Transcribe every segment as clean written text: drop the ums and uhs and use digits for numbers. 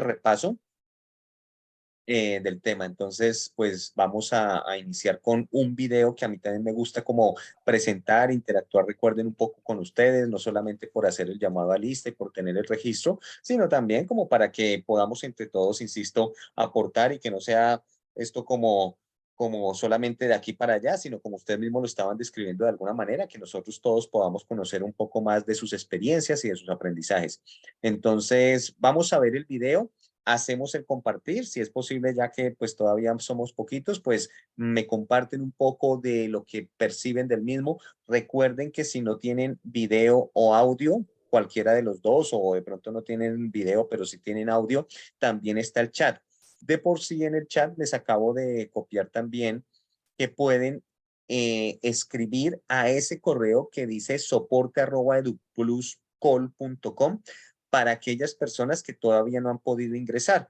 repaso del tema. Entonces, pues vamos a iniciar con un video que a mí también me gusta como presentar, interactuar, recuerden un poco con ustedes, no solamente por hacer el llamado a lista y por tener el registro, sino también como para que podamos entre todos, insisto, aportar y que no sea esto como solamente de aquí para allá, sino como ustedes mismos lo estaban describiendo de alguna manera, que nosotros todos podamos conocer un poco más de sus experiencias y de sus aprendizajes. Entonces, vamos a ver el video, hacemos el compartir, si es posible, ya que pues todavía somos poquitos, pues me comparten un poco de lo que perciben del mismo. Recuerden que si no tienen video o audio, cualquiera de los dos, o de pronto no tienen video, pero si tienen audio, también está el chat. De por sí en el chat les acabo de copiar también que pueden escribir a ese correo que dice soporte@edupluscol.com para aquellas personas que todavía no han podido ingresar.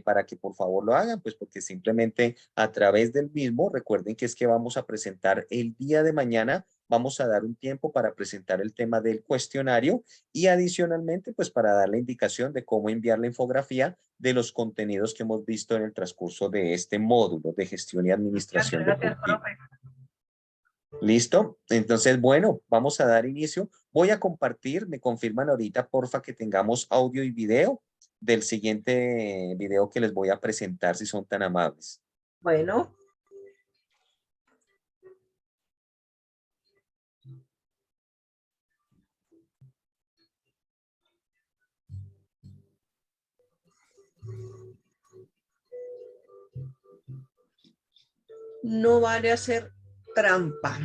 Para que por favor lo hagan, pues porque simplemente a través del mismo, recuerden que es que vamos a presentar el día de mañana, vamos a dar un tiempo para presentar el tema del cuestionario y adicionalmente, pues para dar la indicación de cómo enviar la infografía de los contenidos que hemos visto en el transcurso de este módulo de gestión y administración de cultivo. ¿Listo? Entonces, bueno, vamos a dar inicio. Voy a compartir, me confirman ahorita, porfa, que tengamos audio y video del siguiente video que les voy a presentar, si son tan amables. Bueno. No vale hacer trampa.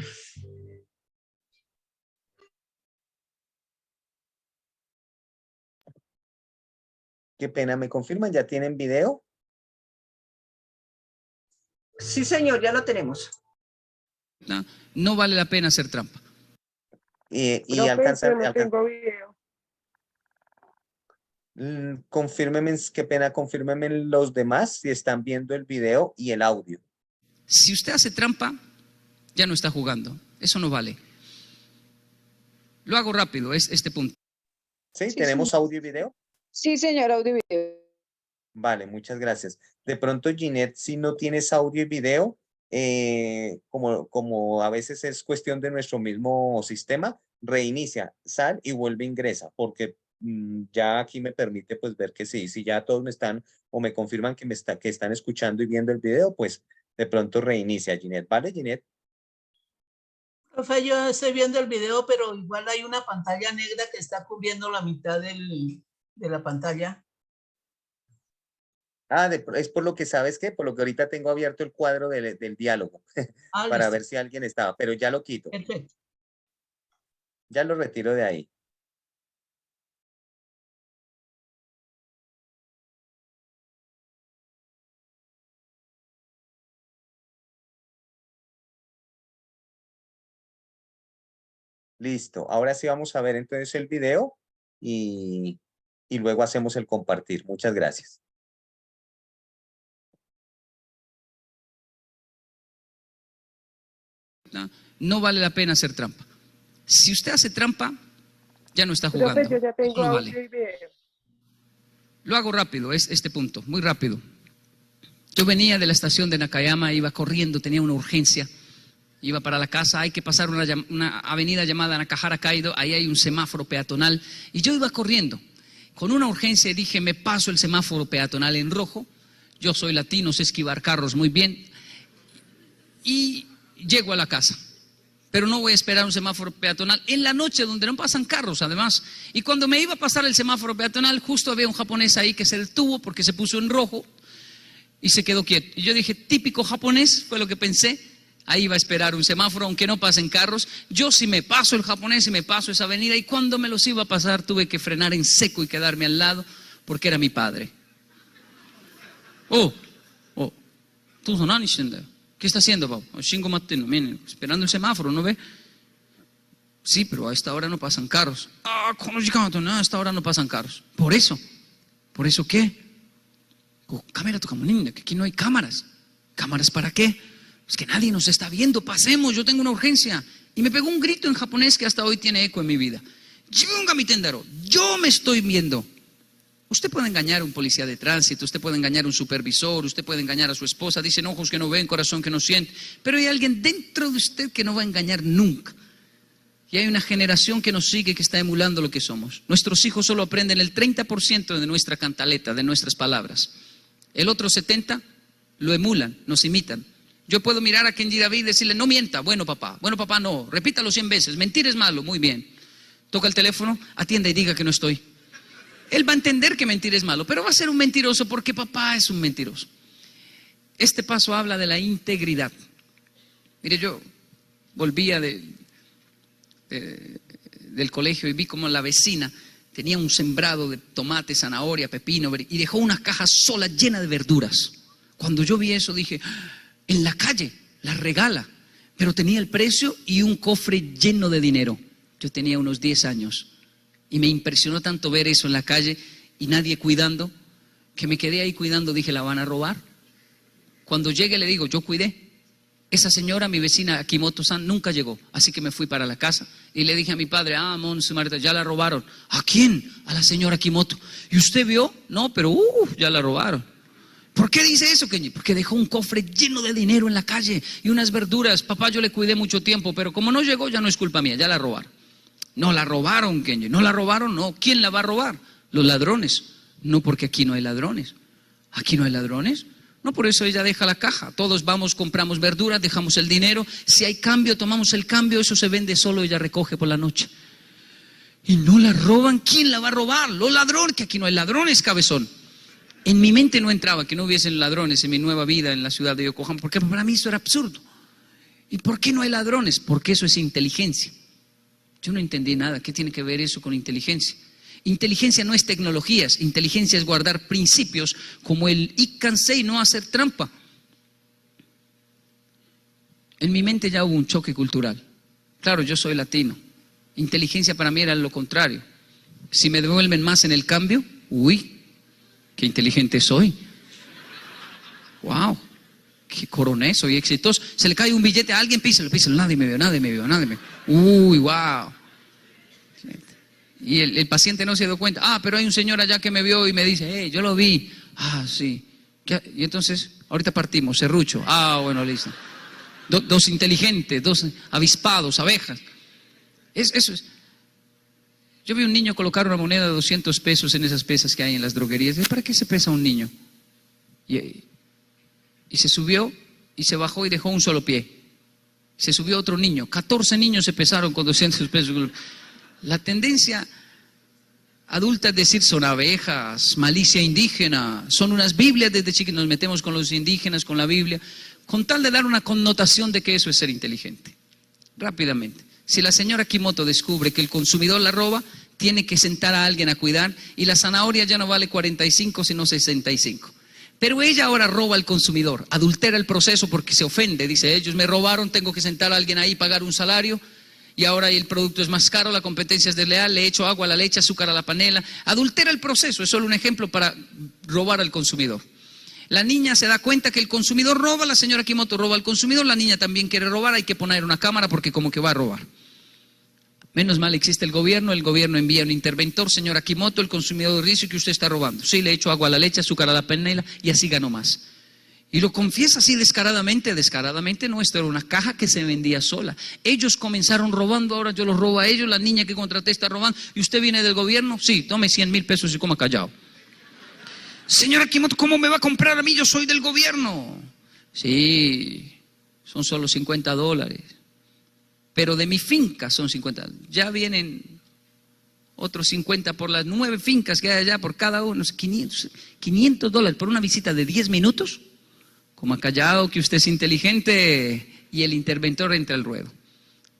Qué pena, ¿me confirman? ¿Ya tienen video? Sí, señor, ya lo tenemos. No vale la pena hacer trampa. Y alcanzar... No tengo video. Confírmenme, qué pena, confírmenme los demás si están viendo el video y el audio. Si usted hace trampa, ya no está jugando. Eso no vale. Lo hago rápido, es este punto. ¿Sí? Sí, ¿Tenemos señor. audio y video? Sí, señor, audio y video. Vale, muchas gracias. De pronto, Ginette, si no tienes audio y video, como a veces es cuestión de nuestro mismo sistema, reinicia, sal y vuelve a ingresa, porque ya aquí me permite pues ver que sí, si ya todos me están o me confirman que están escuchando y viendo el video, pues de pronto reinicia, Ginette. ¿Vale, Ginette? Profe, yo estoy viendo el video, pero igual hay una pantalla negra que está cubriendo la mitad de la pantalla. Es por lo que, ¿sabes qué? Por lo que ahorita tengo abierto el cuadro del diálogo para Listo. ver si alguien estaba, pero ya lo quito. Perfecto. Ya lo retiro de ahí. Listo. Ahora sí vamos a ver entonces el video y luego hacemos el compartir. Muchas gracias. No vale la pena hacer trampa. Si usted hace trampa, ya no está jugando. Profe, yo ya tengo Eso no audio vale. y video. Lo hago rápido, es este punto, muy rápido. Yo venía de la estación de Nakayama, iba corriendo, tenía una urgencia. Iba para la casa, hay que pasar una avenida llamada Nakahara Kaido, ahí hay un semáforo peatonal. Y yo iba corriendo, con una urgencia, y dije, me paso el semáforo peatonal en rojo. Yo soy latino, sé esquivar carros muy bien. Y llego a la casa. Pero no voy a esperar un semáforo peatonal en la noche donde no pasan carros, además. Y cuando me iba a pasar el semáforo peatonal, justo había un japonés ahí que se detuvo porque se puso en rojo y se quedó quieto. Y yo dije, típico japonés, fue lo que pensé. Ahí va a esperar un semáforo, aunque no pasen carros. Yo si me paso el japonés y me paso esa avenida, y cuando me los iba a pasar tuve que frenar en seco y quedarme al lado porque era mi padre. ¿Tú no? ¿Qué está haciendo, Pau? Shingo Mateno, miren, esperando el semáforo, ¿no ve? Sí, pero a esta hora no pasan carros. A esta hora no pasan carros. ¿Por eso? ¿Por eso qué? Cámara tu camonina, que aquí no hay cámaras. ¿Cámaras para qué? Es que nadie nos está viendo, pasemos, yo tengo una urgencia. Y me pegó un grito en japonés que hasta hoy tiene eco en mi vida. Yo me estoy viendo. Usted puede engañar a un policía de tránsito, usted puede engañar a un supervisor, usted puede engañar a su esposa, dicen ojos que no ven, corazón que no siente, pero hay alguien dentro de usted que no va a engañar nunca. Y hay una generación que nos sigue, que está emulando lo que somos. Nuestros hijos solo aprenden el 30% de nuestra cantaleta, de nuestras palabras. El otro 70% lo emulan, nos imitan. Yo puedo mirar a Kenji David y decirle, no mienta, bueno papá no, repítalo 100 veces, mentir es malo, muy bien. Toca el teléfono, atienda y diga que no estoy. Él va a entender que mentir es malo, pero va a ser un mentiroso porque papá es un mentiroso. Este paso habla de la integridad. Mire, yo volvía del colegio y vi como la vecina tenía un sembrado de tomate, zanahoria, pepino y dejó una caja sola llena de verduras. Cuando yo vi eso dije, en la calle, la regala, pero tenía el precio y un cofre lleno de dinero. Yo tenía unos 10 años y me impresionó tanto ver eso en la calle y nadie cuidando, que me quedé ahí cuidando. Dije, ¿la van a robar? Cuando llegue le digo, yo cuidé. Esa señora, mi vecina Akimoto-san, nunca llegó, así que me fui para la casa y le dije a mi padre, Monse Marta, ya la robaron. ¿A quién? A la señora Akimoto. ¿Y usted vio? No, pero ya la robaron. ¿Por qué dice eso, Kenji? Porque dejó un cofre lleno de dinero en la calle y unas verduras. Papá, yo le cuidé mucho tiempo, pero como no llegó, ya no es culpa mía, ya la robaron. No la robaron, Kenji, no la robaron, no. ¿Quién la va a robar? Los ladrones. No, porque aquí no hay ladrones. ¿Aquí no hay ladrones? No, por eso ella deja la caja. Todos vamos, compramos verduras, dejamos el dinero. Si hay cambio, tomamos el cambio, eso se vende solo, ella recoge por la noche. Y no la roban. ¿Quién la va a robar? Los ladrones, que aquí no hay ladrones, cabezón. En mi mente no entraba que no hubiesen ladrones en mi nueva vida en la ciudad de Yokohama, porque para mí eso era absurdo. ¿Y por qué no hay ladrones? Porque eso es inteligencia. Yo no entendí nada. ¿Qué tiene que ver eso con inteligencia? Inteligencia no es tecnologías, inteligencia es guardar principios como el Ikkansei, no hacer trampa. En mi mente ya hubo un choque cultural. Claro, yo soy latino. Inteligencia para mí era lo contrario. Si me devuelven más en el cambio, uy, qué inteligente soy. Wow, qué coroné, soy exitoso. Se le cae un billete a alguien, písalo, nadie me vio, nadie me vio. Uy, wow. Y el paciente no se dio cuenta. Pero hay un señor allá que me vio y me dice, yo lo vi. Sí. Y entonces, ahorita partimos, serrucho. Bueno, listo. Dos inteligentes, dos avispados, abejas. Eso es. Yo vi un niño colocar una moneda de 200 pesos en esas pesas que hay en las droguerías. ¿Para qué se pesa un niño? Y se subió y se bajó y dejó un solo pie. Se subió otro niño. 14 niños se pesaron con 200 pesos. La tendencia adulta es decir, son abejas, malicia indígena, son unas Biblias. Desde chiquitos nos metemos con los indígenas, con la Biblia, con tal de dar una connotación de que eso es ser inteligente. Rápidamente, si la señora Akimoto descubre que el consumidor la roba, tiene que sentar a alguien a cuidar y la zanahoria ya no vale 45 sino 65. Pero ella ahora roba al consumidor, adultera el proceso porque se ofende, dice, ellos me robaron, tengo que sentar a alguien ahí, pagar un salario. Y ahora el producto es más caro, la competencia es desleal, le echo agua a la leche, azúcar a la panela. Adultera el proceso, es solo un ejemplo para robar al consumidor. La niña se da cuenta que el consumidor roba, la señora Akimoto roba al consumidor, la niña también quiere robar, hay que poner una cámara porque como que va a robar. Menos mal existe el gobierno envía un interventor, señora Akimoto, el consumidor dice que usted está robando. Sí, le echo agua a la leche, azúcar a la panela y así gano más. Y lo confiesa así descaradamente no, esto era una caja que se vendía sola. Ellos comenzaron robando, ahora yo los robo a ellos, la niña que contraté está robando. ¿Y usted viene del gobierno? Sí, tome 100,000 pesos y coma callado. Señora Akimoto, ¿cómo me va a comprar a mí? Yo soy del gobierno. Sí, son solo $50. Pero de mi finca son 50. Ya vienen otros 50 por las 9 fincas que hay allá, por cada uno, $500 por una visita de 10 minutos. Como ha callado que usted es inteligente y el interventor entra al ruedo.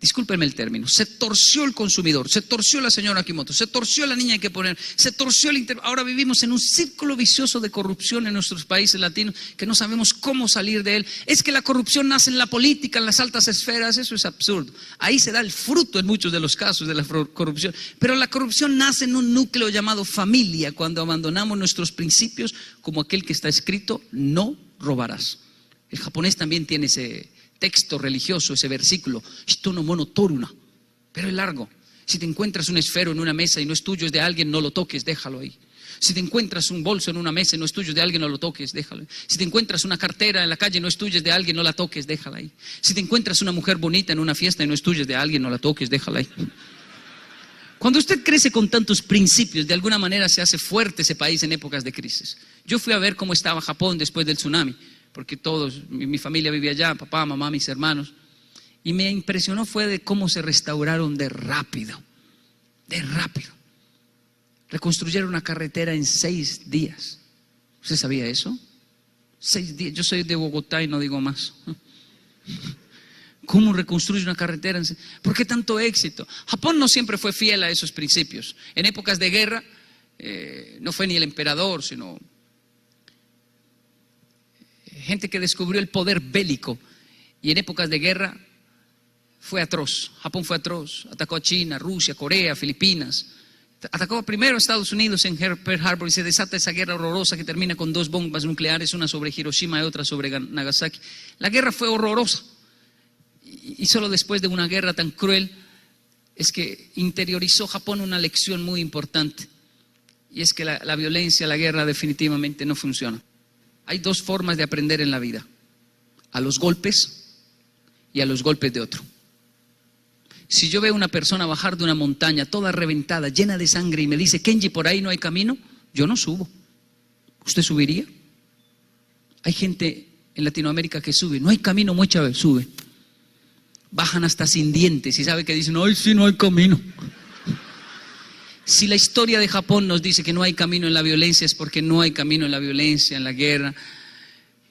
Discúlpenme el término, se torció el consumidor, se torció la señora Akimoto, se torció la niña que poner, se torció el ahora vivimos en un círculo vicioso de corrupción en nuestros países latinos que no sabemos cómo salir de él. Es que la corrupción nace en la política, en las altas esferas, eso es absurdo. Ahí se da el fruto en muchos de los casos de la corrupción, pero la corrupción nace en un núcleo llamado familia, cuando abandonamos nuestros principios como aquel que está escrito, no robarás. El japonés también tiene ese texto religioso, ese versículo, Hito no mono toruna, pero es largo. Si te encuentras un esfero en una mesa y no es tuyo, es de alguien, no lo toques, déjalo ahí. Si te encuentras un bolso en una mesa y no es tuyo, de alguien no lo toques, déjalo. Si te encuentras una cartera en la calle y no es tuya, es de alguien, no la toques, déjala ahí. Si te encuentras una mujer bonita en una fiesta y no es tuya, es de alguien, no la toques, déjala ahí. Cuando usted crece con tantos principios, de alguna manera se hace fuerte ese país en épocas de crisis. Yo fui a ver cómo estaba Japón después del tsunami, porque todos, mi familia vivía allá, papá, mamá, mis hermanos, y me impresionó fue de cómo se restauraron de rápido. Reconstruyeron una carretera en 6 días. ¿Usted sabía eso? 6 días. Yo soy de Bogotá y no digo más. ¿Cómo reconstruye una carretera? ¿Por qué tanto éxito? Japón no siempre fue fiel a esos principios. En épocas de guerra, no fue ni el emperador, sino gente que descubrió el poder bélico. Y en épocas de guerra fue atroz. Japón fue atroz. Atacó a China, Rusia, Corea, Filipinas. Atacó primero a Estados Unidos en Pearl Harbor y se desata esa guerra horrorosa que termina con 2 bombas nucleares, una sobre Hiroshima y otra sobre Nagasaki. La guerra fue horrorosa. Y solo después de una guerra tan cruel es que interiorizó Japón una lección muy importante. Y es que la violencia, la guerra definitivamente no funciona. Hay 2 formas de aprender en la vida: a los golpes y a los golpes de otro. Si yo veo a una persona bajar de una montaña toda reventada, llena de sangre, y me dice, Kenji, por ahí no hay camino, yo no subo. ¿Usted subiría? Hay gente en Latinoamérica que sube, no hay camino, mucha sube. Bajan hasta sin dientes y sabe que dicen, ay, sí, no hay camino. Si la historia de Japón nos dice que no hay camino en la violencia, es porque no hay camino en la violencia, en la guerra.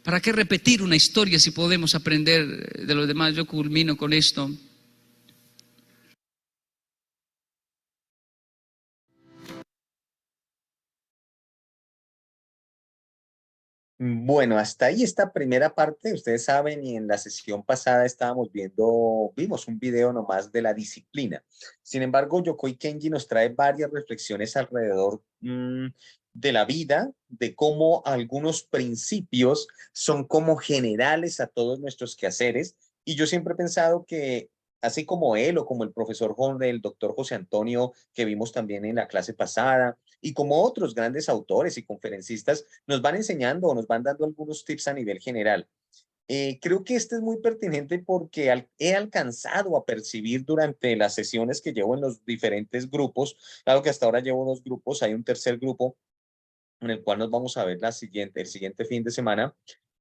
¿Para qué repetir una historia si podemos aprender de los demás? Yo culmino con esto. Bueno, hasta ahí esta primera parte. Ustedes saben, y en la sesión pasada vimos un video nomás de la disciplina. Sin embargo, Yokoi Kenji nos trae varias reflexiones alrededor de la vida, de cómo algunos principios son como generales a todos nuestros quehaceres. Y yo siempre he pensado que, así como él o como el profesor el doctor José Antonio, que vimos también en la clase pasada, y como otros grandes autores y conferencistas, nos van enseñando o nos van dando algunos tips a nivel general. Creo que este es muy pertinente porque he alcanzado a percibir durante las sesiones que llevo en los diferentes grupos, claro que hasta ahora llevo 2 grupos, hay un tercer grupo en el cual nos vamos a ver el siguiente fin de semana,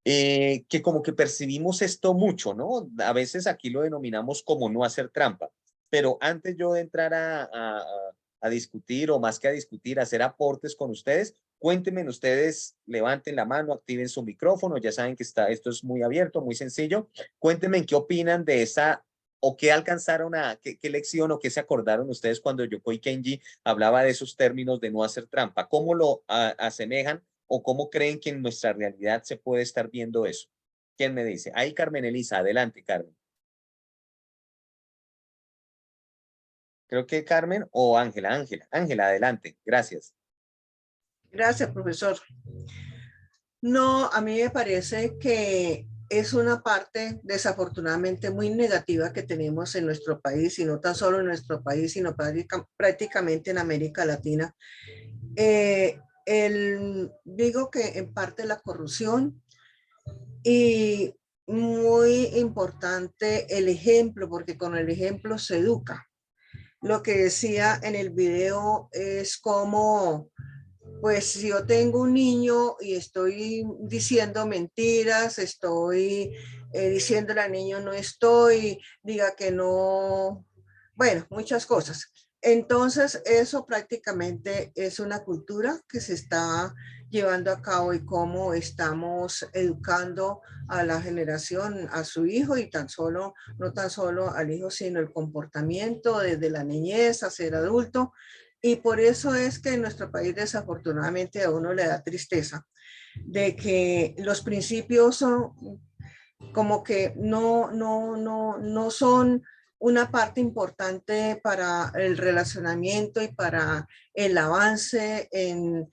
que como que percibimos esto mucho, ¿no? A veces aquí lo denominamos como no hacer trampa, pero antes yo de entrar a discutir, o más que a discutir, a hacer aportes con ustedes, cuéntenme ustedes, levanten la mano, activen su micrófono, ya saben que esto es muy abierto, muy sencillo. Cuéntenme en qué opinan de esa, o qué alcanzaron qué lección o qué se acordaron ustedes cuando Yokoi Kenji hablaba de esos términos de no hacer trampa. ¿Cómo lo asemejan o cómo creen que en nuestra realidad se puede estar viendo eso? ¿Quién me dice? Ahí Carmen Elisa, adelante Carmen. Creo que Carmen o Ángela. Ángela, adelante, gracias. Gracias, profesor. No, a mí me parece que es una parte desafortunadamente muy negativa que tenemos en nuestro país, y no tan solo en nuestro país, sino prácticamente en América Latina. Digo que en parte la corrupción, y muy importante el ejemplo, porque con el ejemplo se educa. Lo que decía en el video es como, pues si yo tengo un niño y estoy diciendo mentiras, estoy diciéndole al niño no estoy, diga que no, bueno, muchas cosas. Entonces, eso prácticamente es una cultura que se está llevando a cabo, y cómo estamos educando a la generación, a su hijo, y no tan solo al hijo, sino el comportamiento desde la niñez a ser adulto. Y por eso es que en nuestro país desafortunadamente a uno le da tristeza de que los principios son como que no son una parte importante para el relacionamiento y para el avance en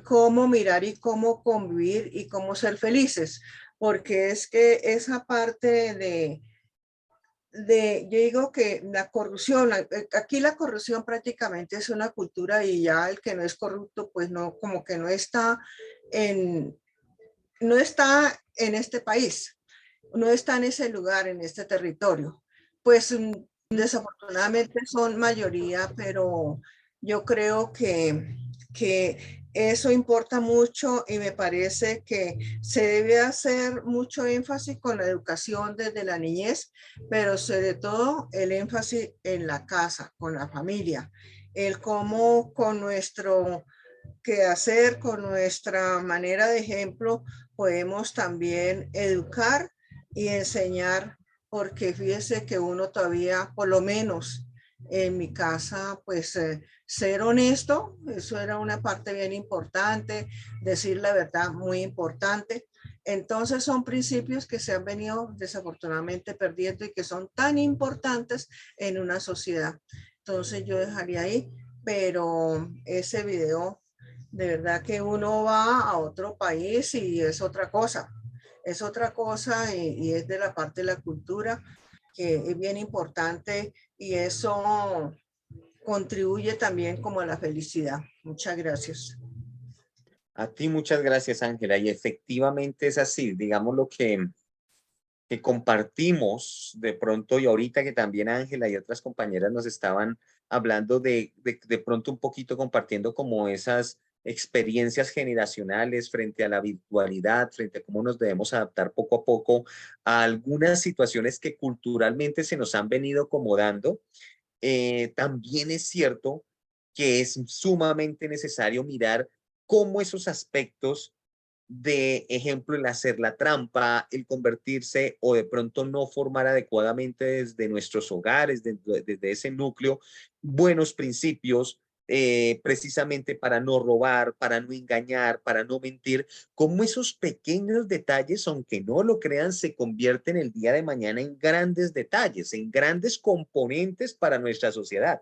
cómo mirar y cómo convivir y cómo ser felices, porque es que esa parte yo digo que la corrupción, aquí la corrupción prácticamente es una cultura y ya el que no es corrupto, pues no, como que en, no está en este país, no está en ese lugar, en este territorio. Pues desafortunadamente son mayoría, pero yo creo que eso importa mucho y me parece que se debe hacer mucho énfasis con la educación desde la niñez, pero sobre todo el énfasis en la casa, con la familia, el cómo con nuestro quehacer, con nuestra manera de ejemplo, podemos también educar y enseñar, porque fíjese que uno todavía, por lo menos en mi casa, pues ser honesto, eso era una parte bien importante, decir la verdad muy importante. Entonces son principios que se han venido desafortunadamente perdiendo y que son tan importantes en una sociedad. Entonces yo dejaría ahí, pero ese video, de verdad que uno va a otro país y es otra cosa y es de la parte de la cultura que es bien importante y eso contribuye también como a la felicidad. Muchas gracias. A ti muchas gracias, Ángela. Y efectivamente es así, digamos lo que compartimos de pronto y ahorita que también Ángela y otras compañeras nos estaban hablando de pronto un poquito compartiendo como esas experiencias generacionales frente a la virtualidad, frente a cómo nos debemos adaptar poco a poco a algunas situaciones que culturalmente se nos han venido acomodando. También es cierto que es sumamente necesario mirar cómo esos aspectos de ejemplo, el hacer la trampa, el convertirse o de pronto no formar adecuadamente desde nuestros hogares, desde ese núcleo, buenos principios, precisamente para no robar, para no engañar, para no mentir, cómo esos pequeños detalles, aunque no lo crean, se convierten el día de mañana en grandes detalles, en grandes componentes para nuestra sociedad,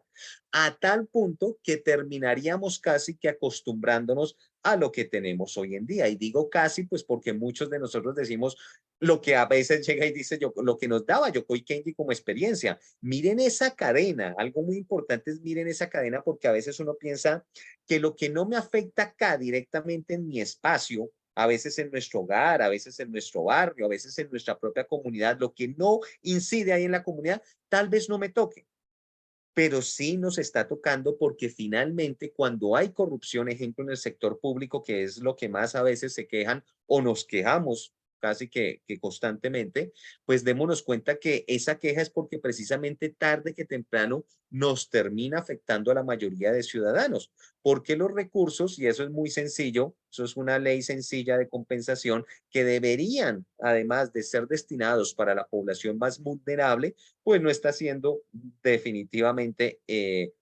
a tal punto que terminaríamos casi que acostumbrándonos a lo que tenemos hoy en día. Y digo casi, pues porque muchos de nosotros decimos lo que a veces llega y dice yo, lo que nos daba Yokoi Kenji como experiencia. Miren esa cadena, algo muy importante es miren esa cadena porque a veces uno piensa que lo que no me afecta acá directamente en mi espacio, a veces en nuestro hogar, a veces en nuestro barrio, a veces en nuestra propia comunidad, lo que no incide ahí en la comunidad, tal vez no me toque, pero sí nos está tocando porque finalmente cuando hay corrupción, ejemplo en el sector público, que es lo que más a veces se quejan o nos quejamos casi que constantemente, pues démonos cuenta que esa queja es porque precisamente tarde que temprano nos termina afectando a la mayoría de ciudadanos, porque los recursos, y eso es muy sencillo, eso es una ley sencilla de compensación, que deberían, además de ser destinados para la población más vulnerable, pues no está siendo definitivamente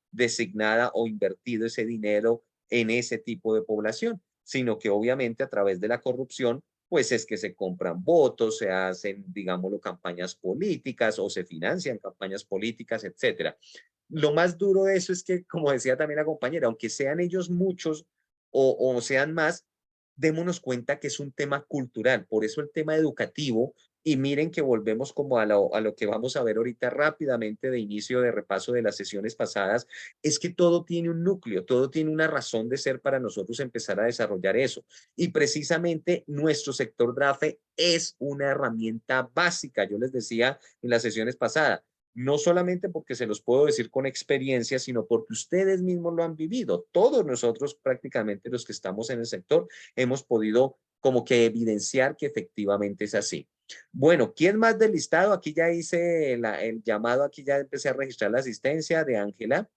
designada o invertido ese dinero en ese tipo de población, sino que obviamente a través de la corrupción, pues es que se compran votos, se hacen, digámoslo, campañas políticas o se financian campañas políticas, etcétera. Lo más duro de eso es que, como decía también la compañera, aunque sean ellos muchos o sean más, démonos cuenta que es un tema cultural, por eso el tema educativo, y miren que volvemos como a lo que vamos a ver ahorita rápidamente de inicio de repaso de las sesiones pasadas, es que todo tiene un núcleo, todo tiene una razón de ser para nosotros empezar a desarrollar eso. Y precisamente nuestro sector DRAFE es una herramienta básica, yo les decía en las sesiones pasadas, no solamente porque se los puedo decir con experiencia, sino porque ustedes mismos lo han vivido. Todos nosotros, prácticamente los que estamos en el sector, hemos podido como que evidenciar que efectivamente es así. Bueno, ¿quién más del listado? Aquí ya hice el llamado, aquí ya empecé a registrar la asistencia de Ángela.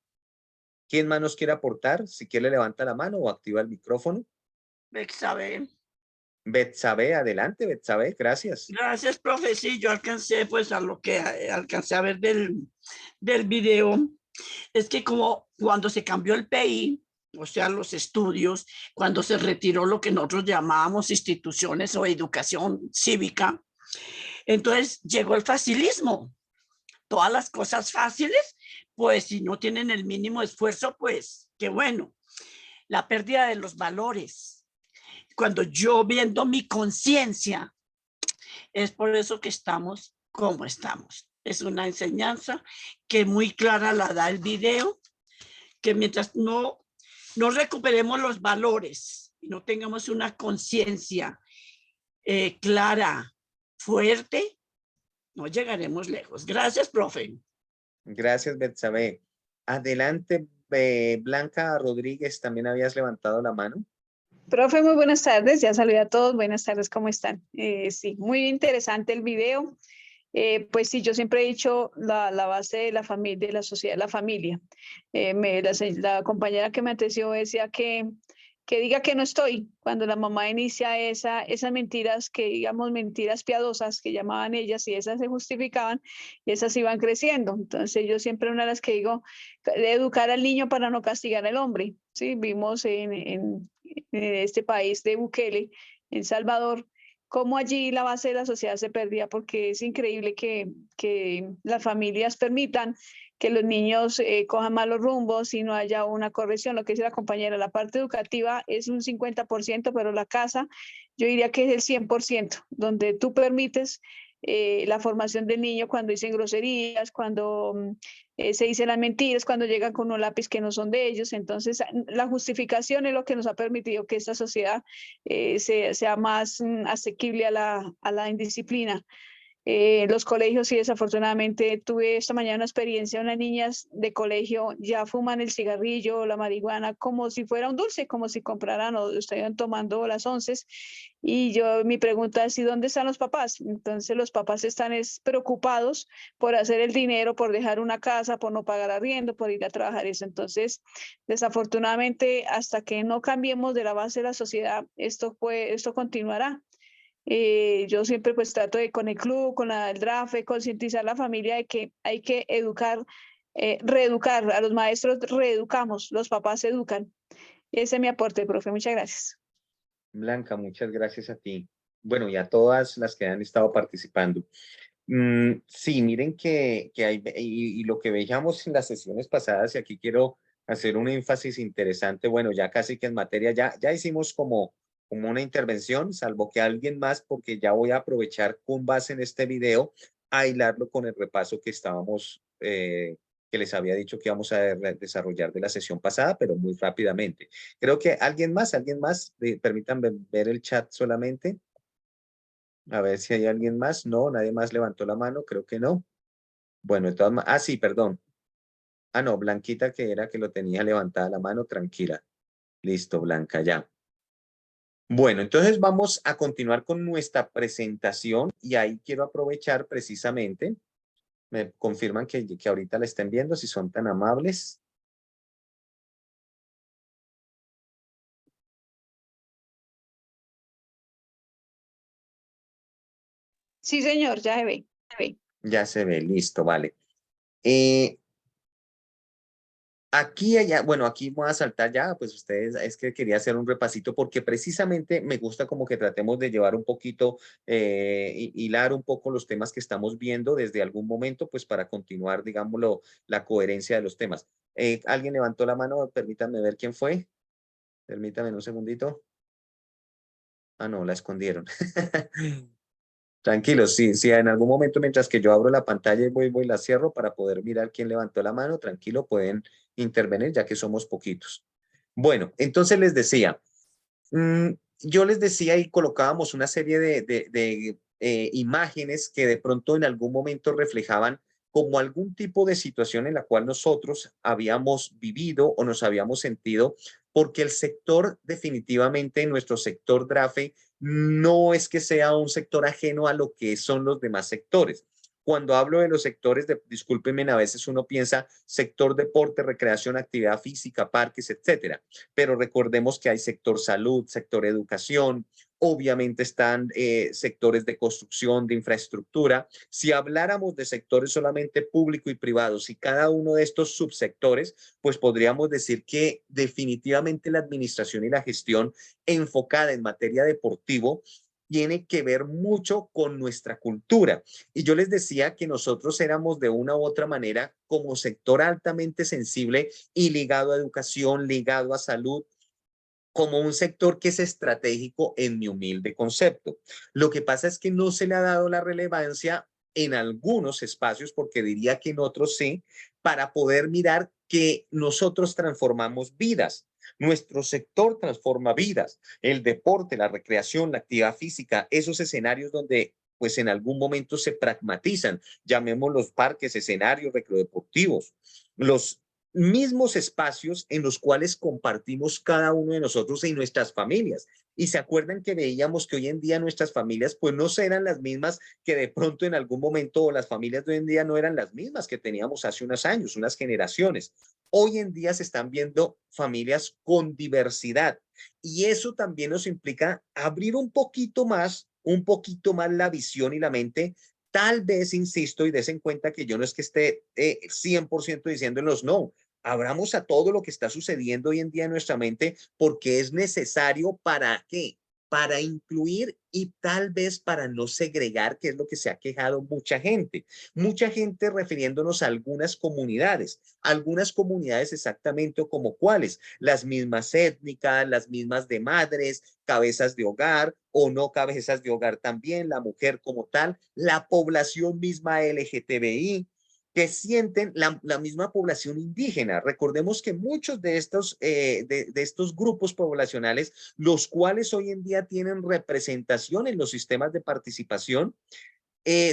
¿Quién más nos quiere aportar? Si quiere levanta la mano o activa el micrófono. Betsabe. Betsabe, adelante, Betsabe, gracias. Gracias, profe. Sí, yo alcancé pues a lo que alcancé a ver del video. Es que como cuando se cambió el PI, o sea, los estudios, cuando se retiró lo que nosotros llamábamos instituciones o educación cívica, entonces llegó el facilismo. Todas las cosas fáciles, pues si no tienen el mínimo esfuerzo, pues qué bueno. La pérdida de los valores. Cuando yo viendo mi conciencia, es por eso que estamos como estamos. Es una enseñanza que muy clara la da el video, que mientras no recuperemos los valores y no tengamos una conciencia clara, fuerte, no llegaremos lejos. Gracias, profe. Gracias, Betsabe. Adelante, Blanca Rodríguez, también habías levantado la mano. Profe, muy buenas tardes. Ya saludé a todos. Buenas tardes, ¿cómo están? Sí, muy interesante el video. Pues sí, yo siempre he dicho la base de la familia, de la sociedad, la familia. La compañera que me atenció decía que diga que no estoy, cuando la mamá inicia esas mentiras, que digamos mentiras piadosas, que llamaban ellas, y esas se justificaban, y esas iban creciendo. Entonces yo siempre una de las que digo, de educar al niño para no castigar al hombre. Sí, vimos en este país de Bukele, en Salvador, cómo allí la base de la sociedad se perdía, porque es increíble que las familias permitan que los niños cojan malos rumbos y no haya una corrección. Lo que dice la compañera, la parte educativa es un 50%, pero la casa yo diría que es el 100%, donde tú permites la formación del niño cuando dicen groserías, cuando se dicen las mentiras, cuando llegan con un lápiz que no son de ellos. Entonces, la justificación es lo que nos ha permitido que esta sociedad sea más asequible a la indisciplina. Los colegios, sí, desafortunadamente tuve esta mañana una experiencia, unas niñas de colegio ya fuman el cigarrillo, la marihuana, como si fuera un dulce, como si compraran o estuvieran tomando las onces. Y mi pregunta es, ¿y dónde están los papás? Entonces los papás están preocupados por hacer el dinero, por dejar una casa, por no pagar arriendo, por ir a trabajar eso. Entonces, desafortunadamente, hasta que no cambiemos de la base de la sociedad, esto continuará. Yo siempre pues trato de con el club, con el DRAFE, concientizar a la familia de que hay que educar, reeducar, a los maestros reeducamos, los papás educan. Ese es mi aporte, profe, muchas gracias. Blanca, muchas gracias a ti. Bueno, y a todas las que han estado participando. Sí, miren que hay, y lo que veíamos en las sesiones pasadas, y aquí quiero hacer un énfasis interesante, bueno, ya casi que en materia, ya hicimos como una intervención, salvo que alguien más, porque ya voy a aprovechar con base en este video, a hilarlo con el repaso que estábamos, que les había dicho que íbamos a desarrollar de la sesión pasada, pero muy rápidamente. Creo que alguien más, permítanme ver el chat solamente. A ver si hay alguien más. No, nadie más levantó la mano, creo que no. Bueno, de todas maneras, sí, perdón. Ah, no, Blanquita, que era que lo tenía levantada la mano, tranquila. Listo, Blanca, ya. Bueno, entonces vamos a continuar con nuestra presentación y ahí quiero aprovechar precisamente, me confirman que ahorita la estén viendo, si son tan amables. Sí, señor, ya se ve. Ya se ve, listo, vale. Aquí, allá, bueno, aquí voy a saltar ya, pues ustedes, es que quería hacer un repasito porque precisamente me gusta como que tratemos de llevar un poquito, hilar un poco los temas que estamos viendo desde algún momento, pues para continuar, digámoslo, la coherencia de los temas. ¿Alguien levantó la mano? Permítanme ver quién fue. Permítanme un segundito. Ah, no, la escondieron. Tranquilos, si en algún momento mientras que yo abro la pantalla y voy la cierro para poder mirar quién levantó la mano, tranquilo, pueden intervenir ya que somos poquitos. Bueno, entonces les decía, yo les decía y colocábamos una serie de imágenes que de pronto en algún momento reflejaban como algún tipo de situación en la cual nosotros habíamos vivido o nos habíamos sentido, porque el sector definitivamente, nuestro sector DRAFE, no es que sea un sector ajeno a lo que son los demás sectores. Cuando hablo de los sectores, discúlpenme, a veces uno piensa sector deporte, recreación, actividad física, parques, etcétera. Pero recordemos que hay sector salud, sector educación, obviamente están sectores de construcción, de infraestructura. Si habláramos de sectores solamente público y privados y cada uno de estos subsectores, pues podríamos decir que definitivamente la administración y la gestión enfocada en materia deportivo tiene que ver mucho con nuestra cultura. Y yo les decía que nosotros éramos de una u otra manera como sector altamente sensible y ligado a educación, ligado a salud, como un sector que es estratégico en mi humilde concepto. Lo que pasa es que no se le ha dado la relevancia en algunos espacios, porque diría que en otros sí, para poder mirar que nosotros transformamos vidas. Nuestro sector transforma vidas. El deporte, la recreación, la actividad física, esos escenarios donde pues en algún momento se pragmatizan, llamemos los parques, escenarios recreodeportivos, los mismos espacios en los cuales compartimos cada uno de nosotros y nuestras familias. Y se acuerdan que veíamos que hoy en día nuestras familias pues no serán las mismas que de pronto en algún momento, o las familias de hoy en día no eran las mismas que teníamos hace unos años, unas generaciones. Hoy en día se están viendo familias con diversidad y eso también nos implica abrir un poquito más la visión y la mente. Tal vez, insisto, y des en cuenta que yo no es que esté 100% diciéndolos, no, abramos a todo lo que está sucediendo hoy en día en nuestra mente porque es necesario. ¿Para qué? Para incluir y tal vez para no segregar, que es lo que se ha quejado mucha gente refiriéndonos a algunas comunidades exactamente como cuáles, las mismas étnicas, las mismas de madres, cabezas de hogar o no cabezas de hogar también, la mujer como tal, la población misma LGTBI, que sienten la misma población indígena. Recordemos que muchos de estos grupos poblacionales, los cuales hoy en día tienen representación en los sistemas de participación,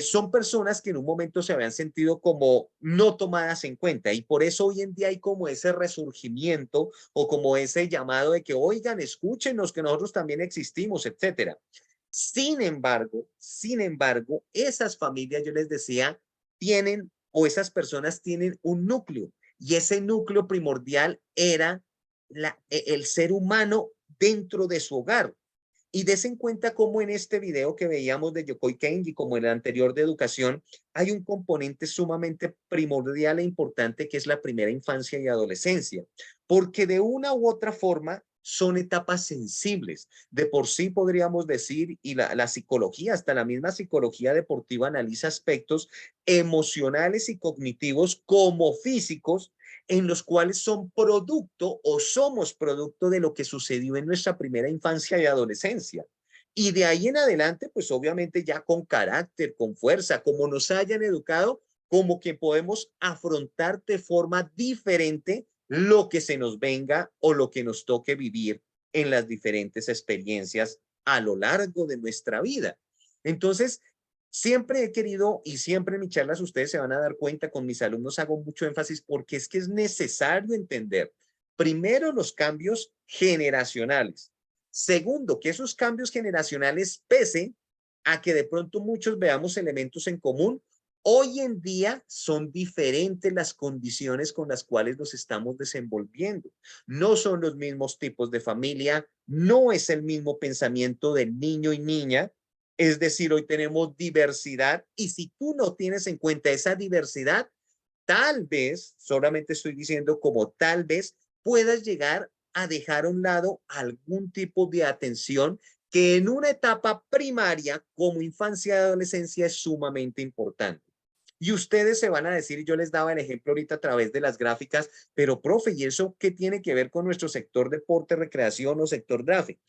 son personas que en un momento se habían sentido como no tomadas en cuenta y por eso hoy en día hay como ese resurgimiento o como ese llamado de que oigan, escúchenos que nosotros también existimos, etcétera. Sin embargo, esas familias, yo les decía, tienen o esas personas tienen un núcleo y ese núcleo primordial era el ser humano dentro de su hogar. Y des en cuenta cómo en este video que veíamos de Yokoi Kenji, como en el anterior de educación, hay un componente sumamente primordial e importante que es la primera infancia y adolescencia, porque de una u otra forma son etapas sensibles. De por sí podríamos decir, y la psicología, hasta la misma psicología deportiva analiza aspectos emocionales y cognitivos como físicos en los cuales son producto o somos producto de lo que sucedió en nuestra primera infancia y adolescencia. Y de ahí en adelante, pues obviamente ya con carácter, con fuerza, como nos hayan educado, como que podemos afrontar de forma diferente lo que se nos venga o lo que nos toque vivir en las diferentes experiencias a lo largo de nuestra vida. Entonces, siempre he querido y siempre en mis charlas ustedes se van a dar cuenta, con mis alumnos hago mucho énfasis porque es que es necesario entender primero los cambios generacionales. Segundo, que esos cambios generacionales pese a que de pronto muchos veamos elementos en común, hoy en día son diferentes las condiciones con las cuales nos estamos desenvolviendo. No son los mismos tipos de familia, no es el mismo pensamiento del niño y niña. Es decir, hoy tenemos diversidad y si tú no tienes en cuenta esa diversidad, tal vez, solamente estoy diciendo como tal vez, puedas llegar a dejar a un lado algún tipo de atención que en una etapa primaria como infancia y adolescencia es sumamente importante. Y ustedes se van a decir, yo les daba el ejemplo ahorita a través de las gráficas, pero profe, ¿y eso qué tiene que ver con nuestro sector deporte, recreación o sector gráfico?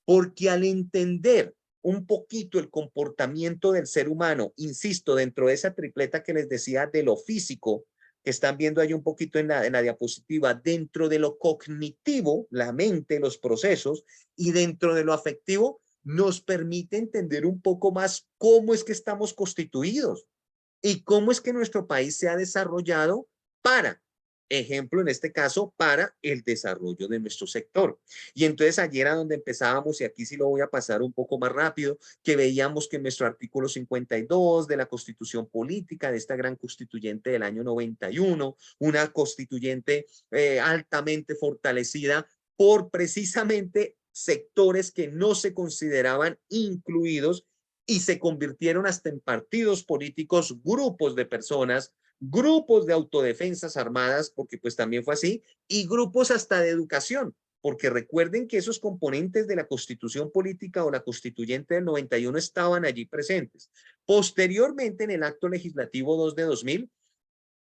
Porque al entender un poquito el comportamiento del ser humano, insisto, dentro de esa tripleta que les decía de lo físico, que están viendo ahí un poquito en la diapositiva, dentro de lo cognitivo, la mente, los procesos, y dentro de lo afectivo, nos permite entender un poco más cómo es que estamos constituidos y cómo es que nuestro país se ha desarrollado para, ejemplo, en este caso, para el desarrollo de nuestro sector. Y entonces ayer a donde empezábamos, y aquí sí lo voy a pasar un poco más rápido, que veíamos que en nuestro artículo 52 de la Constitución Política, de esta gran constituyente del año 91, una constituyente altamente fortalecida por precisamente sectores que no se consideraban incluidos y se convirtieron hasta en partidos políticos, grupos de personas, grupos de autodefensas armadas, porque pues también fue así, y grupos hasta de educación, porque recuerden que esos componentes de la Constitución Política o la Constituyente del 91 estaban allí presentes. Posteriormente, en el Acto Legislativo 2 de 2000,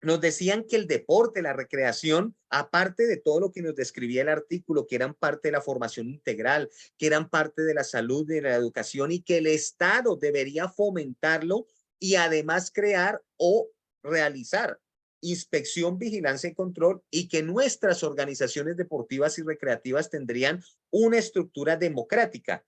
nos decían que el deporte, la recreación, aparte de todo lo que nos describía el artículo, que eran parte de la formación integral, que eran parte de la salud, de la educación y que el Estado debería fomentarlo y además crear o realizar inspección, vigilancia y control, y que nuestras organizaciones deportivas y recreativas tendrían una estructura democrática.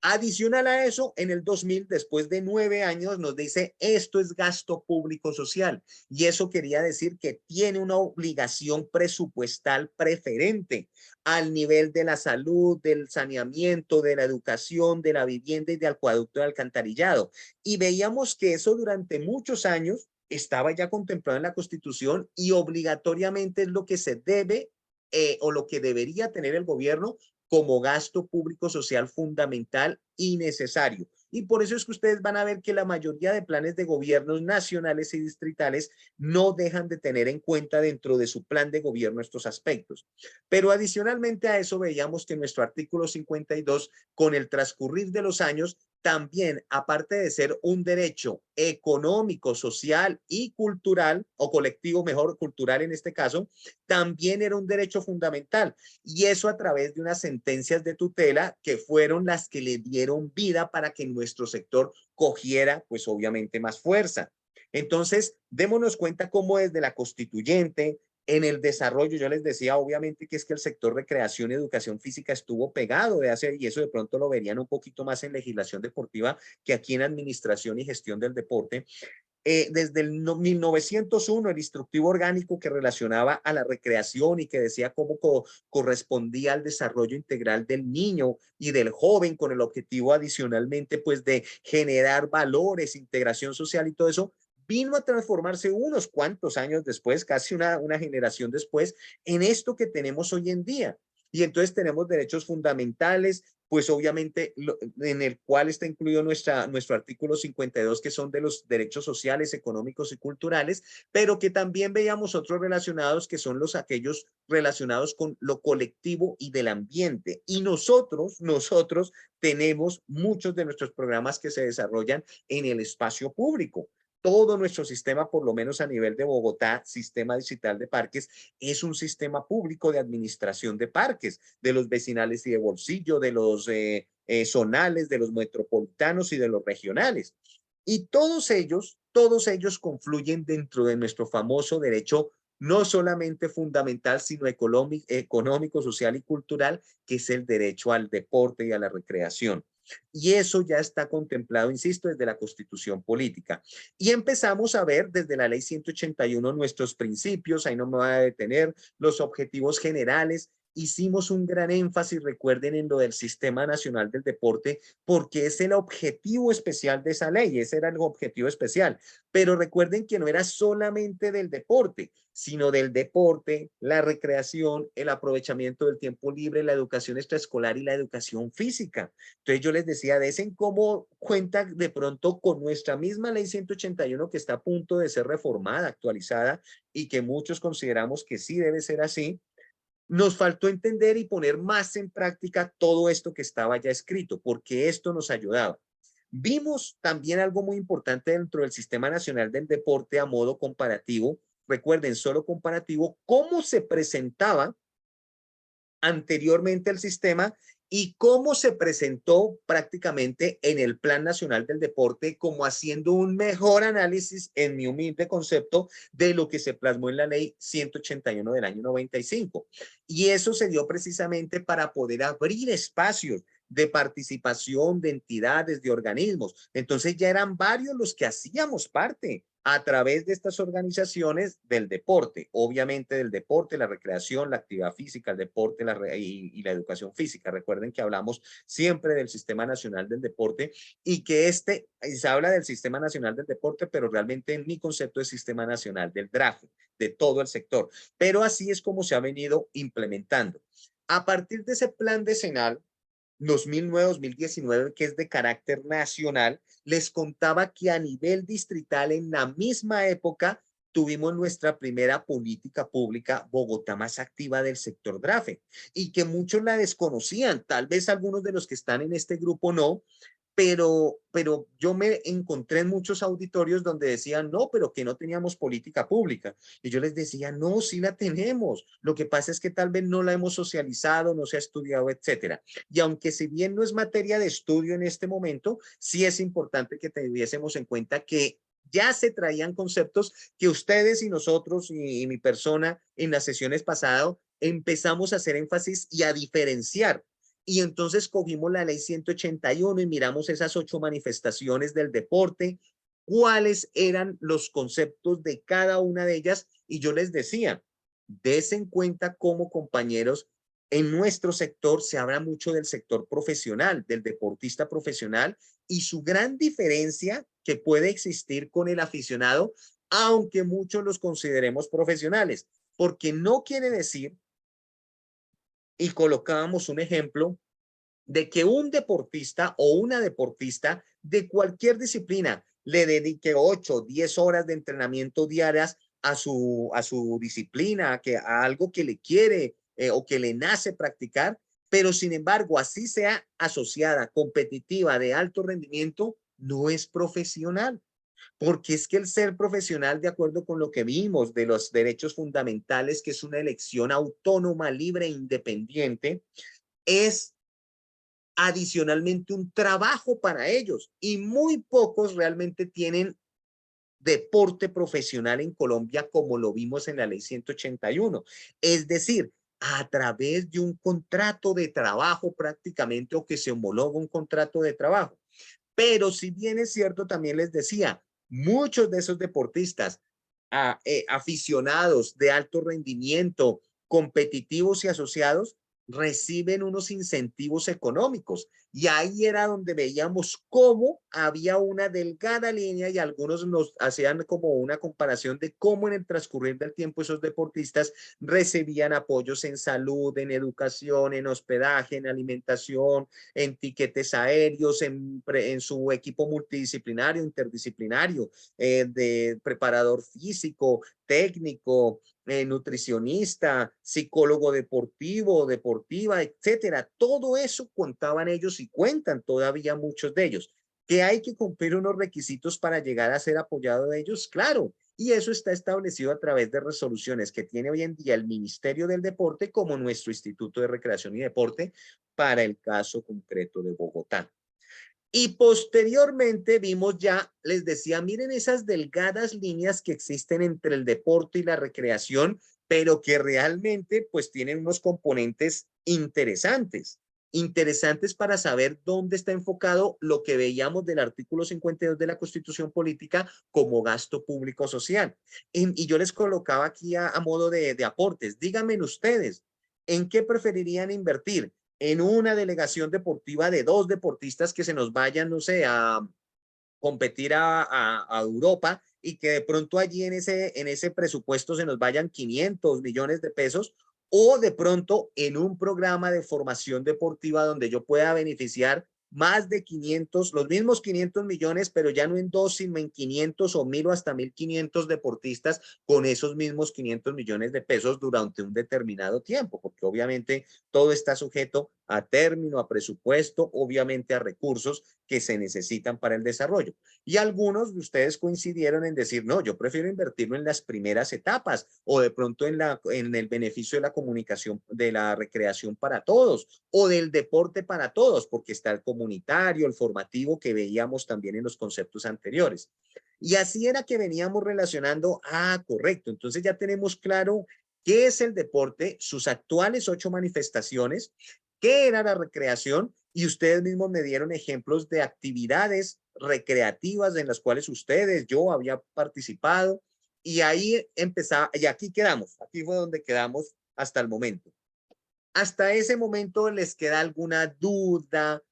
Adicional a eso, en el 2000, después de 9 años, nos dice esto es gasto público social. Y eso quería decir que tiene una obligación presupuestal preferente al nivel de la salud, del saneamiento, de la educación, de la vivienda y de acueducto de alcantarillado. Y veíamos que eso durante muchos años estaba ya contemplado en la Constitución y obligatoriamente es lo que se debe o lo que debería tener el gobierno como gasto público social fundamental y necesario. Y por eso es que ustedes van a ver que la mayoría de planes de gobiernos nacionales y distritales no dejan de tener en cuenta dentro de su plan de gobierno estos aspectos. Pero adicionalmente a eso veíamos que nuestro artículo 52, con el transcurrir de los años, también, aparte de ser un derecho económico, social y cultural, o colectivo, mejor cultural en este caso, también era un derecho fundamental. Y eso a través de unas sentencias de tutela que fueron las que le dieron vida para que nuestro sector cogiera, pues obviamente, más fuerza. Entonces, démonos cuenta cómo desde la constituyente, en el desarrollo, yo les decía, obviamente que es que el sector recreación y educación física estuvo pegado de hacer, y eso de pronto lo verían un poquito más en legislación deportiva que aquí en administración y gestión del deporte. Desde el 1901, el instructivo orgánico que relacionaba a la recreación y que decía cómo correspondía al desarrollo integral del niño y del joven, con el objetivo adicionalmente pues de generar valores, integración social y todo eso, vino a transformarse unos cuantos años después, casi una generación después, en esto que tenemos hoy en día. Y entonces tenemos derechos fundamentales, pues obviamente en el cual está incluido nuestro artículo 52, que son de los derechos sociales, económicos y culturales, pero que también veíamos otros relacionados, que son aquellos relacionados con lo colectivo y del ambiente. Y nosotros tenemos muchos de nuestros programas que se desarrollan en el espacio público. Todo nuestro sistema, por lo menos a nivel de Bogotá, sistema digital de parques, es un sistema público de administración de parques, de los vecinales y de bolsillo, de los zonales, de los metropolitanos y de los regionales. Y todos ellos confluyen dentro de nuestro famoso derecho no solamente fundamental, sino económico, social y cultural, que es el derecho al deporte y a la recreación. Y eso ya está contemplado, insisto, desde la Constitución política. Y empezamos a ver desde la Ley 181 nuestros principios, ahí no me voy a detener, los objetivos generales. Hicimos un gran énfasis, recuerden, en lo del Sistema Nacional del Deporte, porque es el objetivo especial de esa ley, ese era el objetivo especial. Pero recuerden que no era solamente del deporte, sino del deporte, la recreación, el aprovechamiento del tiempo libre, la educación extraescolar y la educación física. Entonces yo les decía, desen cómo cuenta de pronto con nuestra misma ley 181 que está a punto de ser reformada, actualizada, y que muchos consideramos que sí debe ser así. Nos faltó entender y poner más en práctica todo esto que estaba ya escrito, porque esto nos ayudaba. Vimos también algo muy importante dentro del Sistema Nacional del Deporte a modo comparativo. Recuerden, solo comparativo, cómo se presentaba anteriormente el sistema y cómo se presentó prácticamente en el Plan Nacional del Deporte, como haciendo un mejor análisis, en mi humilde concepto, de lo que se plasmó en la ley 181 del año 95. Y eso se dio precisamente para poder abrir espacios de participación de entidades, de organismos. Entonces ya eran varios los que hacíamos parte a través de estas organizaciones del deporte, obviamente del deporte, la recreación, la actividad física, el deporte y la educación física. Recuerden que hablamos siempre del Sistema Nacional del Deporte y que se habla del Sistema Nacional del Deporte, pero realmente en mi concepto es Sistema Nacional del DRAFE, de todo el sector. Pero así es como se ha venido implementando. A partir de ese plan decenal, 2009-2019, que es de carácter nacional, les contaba que a nivel distrital en la misma época tuvimos nuestra primera política pública Bogotá más activa del sector DRAFE y que muchos la desconocían, tal vez algunos de los que están en este grupo no, pero yo me encontré en muchos auditorios donde decían, no, pero que no teníamos política pública. Y yo les decía, no, sí la tenemos. Lo que pasa es que tal vez no la hemos socializado, no se ha estudiado, etcétera. Y aunque si bien no es materia de estudio en este momento, sí es importante que tuviésemos en cuenta que ya se traían conceptos que ustedes y nosotros y mi persona en las sesiones pasadas empezamos a hacer énfasis y a diferenciar. Y entonces cogimos la ley 181 y miramos esas 8 manifestaciones del deporte, cuáles eran los conceptos de cada una de ellas. Y yo les decía, des en cuenta como compañeros, en nuestro sector se habla mucho del sector profesional, del deportista profesional y su gran diferencia que puede existir con el aficionado, aunque muchos los consideremos profesionales, porque no quiere decir, y colocábamos un ejemplo, de que un deportista o una deportista de cualquier disciplina le dedique 8, 10 horas de entrenamiento diarias a su disciplina, a algo que le quiere o que le nace practicar, pero sin embargo, así sea asociada, competitiva, de alto rendimiento, no es profesional. Porque es que el ser profesional, de acuerdo con lo que vimos de los derechos fundamentales, que es una elección autónoma, libre e independiente, es adicionalmente un trabajo para ellos y muy pocos realmente tienen deporte profesional en Colombia como lo vimos en la ley 181. Es decir, a través de un contrato de trabajo prácticamente o que se homologa un contrato de trabajo. Pero si bien es cierto, también les decía, muchos de esos deportistas aficionados de alto rendimiento, competitivos y asociados, reciben unos incentivos económicos. Y ahí era donde veíamos cómo había una delgada línea y algunos nos hacían como una comparación de cómo en el transcurrir del tiempo esos deportistas recibían apoyos en salud, en educación, en hospedaje, en alimentación, en tiquetes aéreos, en su equipo multidisciplinario, interdisciplinario, de preparador físico, técnico, nutricionista, psicólogo deportivo, deportiva, etcétera. Todo eso contaban ellos y cuentan todavía muchos de ellos. ¿Que hay que cumplir unos requisitos para llegar a ser apoyado de ellos? Claro, y eso está establecido a través de resoluciones que tiene hoy en día el Ministerio del Deporte como nuestro Instituto de Recreación y Deporte para el caso concreto de Bogotá. Y posteriormente vimos ya, les decía, miren esas delgadas líneas que existen entre el deporte y la recreación, pero que realmente pues tienen unos componentes interesantes, interesantes para saber dónde está enfocado lo que veíamos del artículo 52 de la Constitución Política como gasto público social. Y yo les colocaba aquí a modo de aportes, díganme ustedes, ¿en qué preferirían invertir? En una delegación deportiva de 2 deportistas que se nos vayan, no sé, a competir a Europa y que de pronto allí en ese presupuesto se nos vayan 500 millones de pesos, o de pronto en un programa de formación deportiva donde yo pueda beneficiar más de 500, los mismos 500 millones, pero ya no en 2, sino en 500 o 1000 o hasta 1500 deportistas con esos mismos 500 millones de pesos durante un determinado tiempo, porque obviamente todo está sujeto a término, a presupuesto, obviamente a recursos que se necesitan para el desarrollo. Y algunos de ustedes coincidieron en decir, no, yo prefiero invertirlo en las primeras etapas o de pronto en el beneficio de la comunicación, de la recreación para todos o del deporte para todos, porque está el comunitario, el formativo que veíamos también en los conceptos anteriores. Y así era que veníamos relacionando, correcto, entonces ya tenemos claro qué es el deporte, sus actuales 8 manifestaciones, qué era la recreación, y ustedes mismos me dieron ejemplos de actividades recreativas en las cuales ustedes, yo había participado, y ahí empezaba, y aquí quedamos, aquí fue donde quedamos hasta el momento. Hasta ese momento, ¿les queda alguna duda?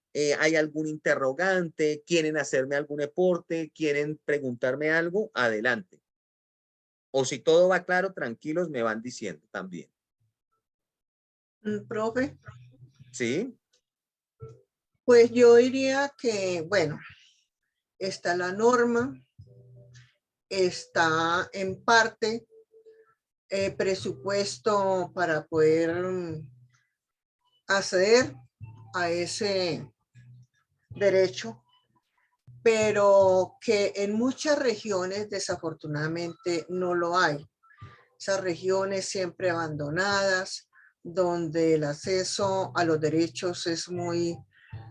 ¿Hay algún interrogante? ¿Quieren hacerme algún aporte? ¿Quieren preguntarme algo? Adelante. O si todo va claro, tranquilos, me van diciendo también. Profe, ¿Sí? pues yo diría que, bueno, está la norma, está en parte presupuesto para poder acceder a ese derecho, pero que en muchas regiones desafortunadamente no lo hay. Esas regiones siempre abandonadas, donde el acceso a los derechos es muy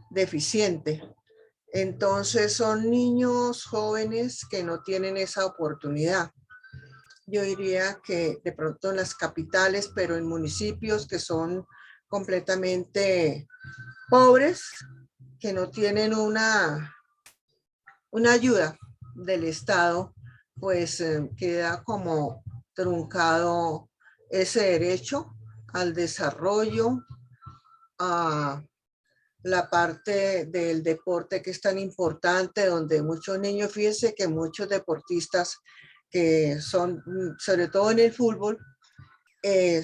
deficiente. Entonces son niños jóvenes que no tienen esa oportunidad. Yo diría que de pronto en las capitales, pero en municipios que son completamente pobres, que no tienen una ayuda del Estado, pues queda como truncado ese derecho al desarrollo, a la parte del deporte que es tan importante, donde muchos niños, fíjense que muchos deportistas que son, sobre todo en el fútbol,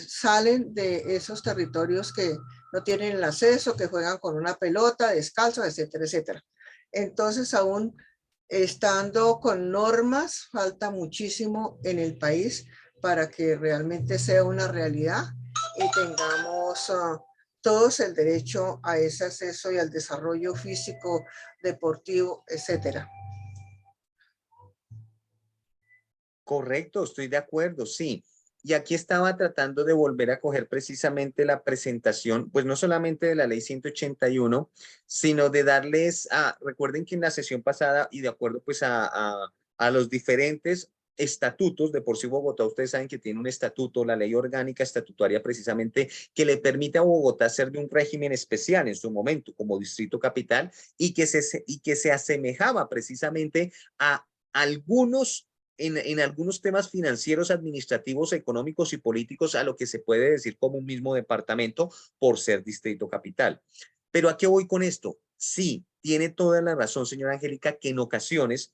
salen de esos territorios que no tienen el acceso, que juegan con una pelota, descalzos, etcétera, etcétera. Entonces, aún estando con normas, falta muchísimo en el país para que realmente sea una realidad y tengamos todos el derecho a ese acceso y al desarrollo físico, deportivo, etcétera. Correcto, estoy de acuerdo, sí. Y aquí estaba tratando de volver a coger precisamente la presentación, pues no solamente de la ley 181, sino de darles recuerden que en la sesión pasada y de acuerdo pues a los diferentes estatutos, de por sí Bogotá, ustedes saben que tiene un estatuto, la ley orgánica estatutaria precisamente, que le permite a Bogotá ser de un régimen especial en su momento como distrito capital y que se asemejaba precisamente a algunos en algunos temas financieros, administrativos, económicos y políticos a lo que se puede decir como un mismo departamento por ser distrito capital. Pero ¿a qué voy con esto? Sí, tiene toda la razón, señora Angélica, que en ocasiones,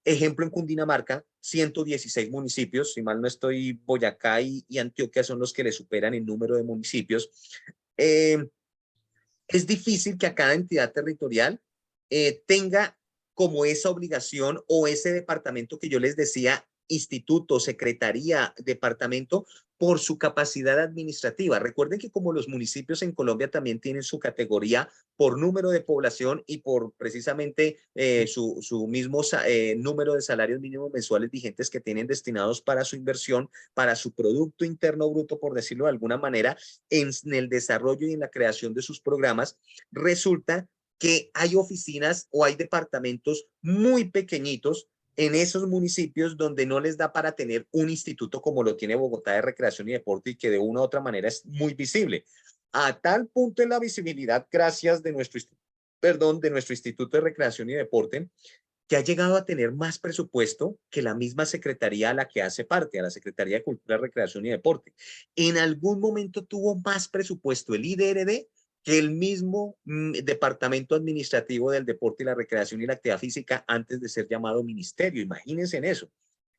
ejemplo en Cundinamarca, 116 municipios, si mal no estoy, Boyacá y Antioquia son los que le superan en número de municipios. Eh, es difícil que a cada entidad territorial tenga como esa obligación o ese departamento que yo les decía, instituto, secretaría, departamento, por su capacidad administrativa. Recuerden que como los municipios en Colombia también tienen su categoría por número de población y por precisamente su mismo número de salarios mínimos mensuales vigentes que tienen destinados para su inversión, para su Producto Interno Bruto, por decirlo de alguna manera, en el desarrollo y en la creación de sus programas, resulta que hay oficinas o hay departamentos muy pequeñitos en esos municipios donde no les da para tener un instituto como lo tiene Bogotá de Recreación y Deporte y que de una u otra manera es muy visible. A tal punto es la visibilidad, gracias de de nuestro Instituto de Recreación y Deporte, que ha llegado a tener más presupuesto que la misma secretaría a la que hace parte, a la Secretaría de Cultura, Recreación y Deporte. En algún momento tuvo más presupuesto el IDRD que el mismo departamento administrativo del deporte y la recreación y la actividad física antes de ser llamado ministerio. Imagínense en eso.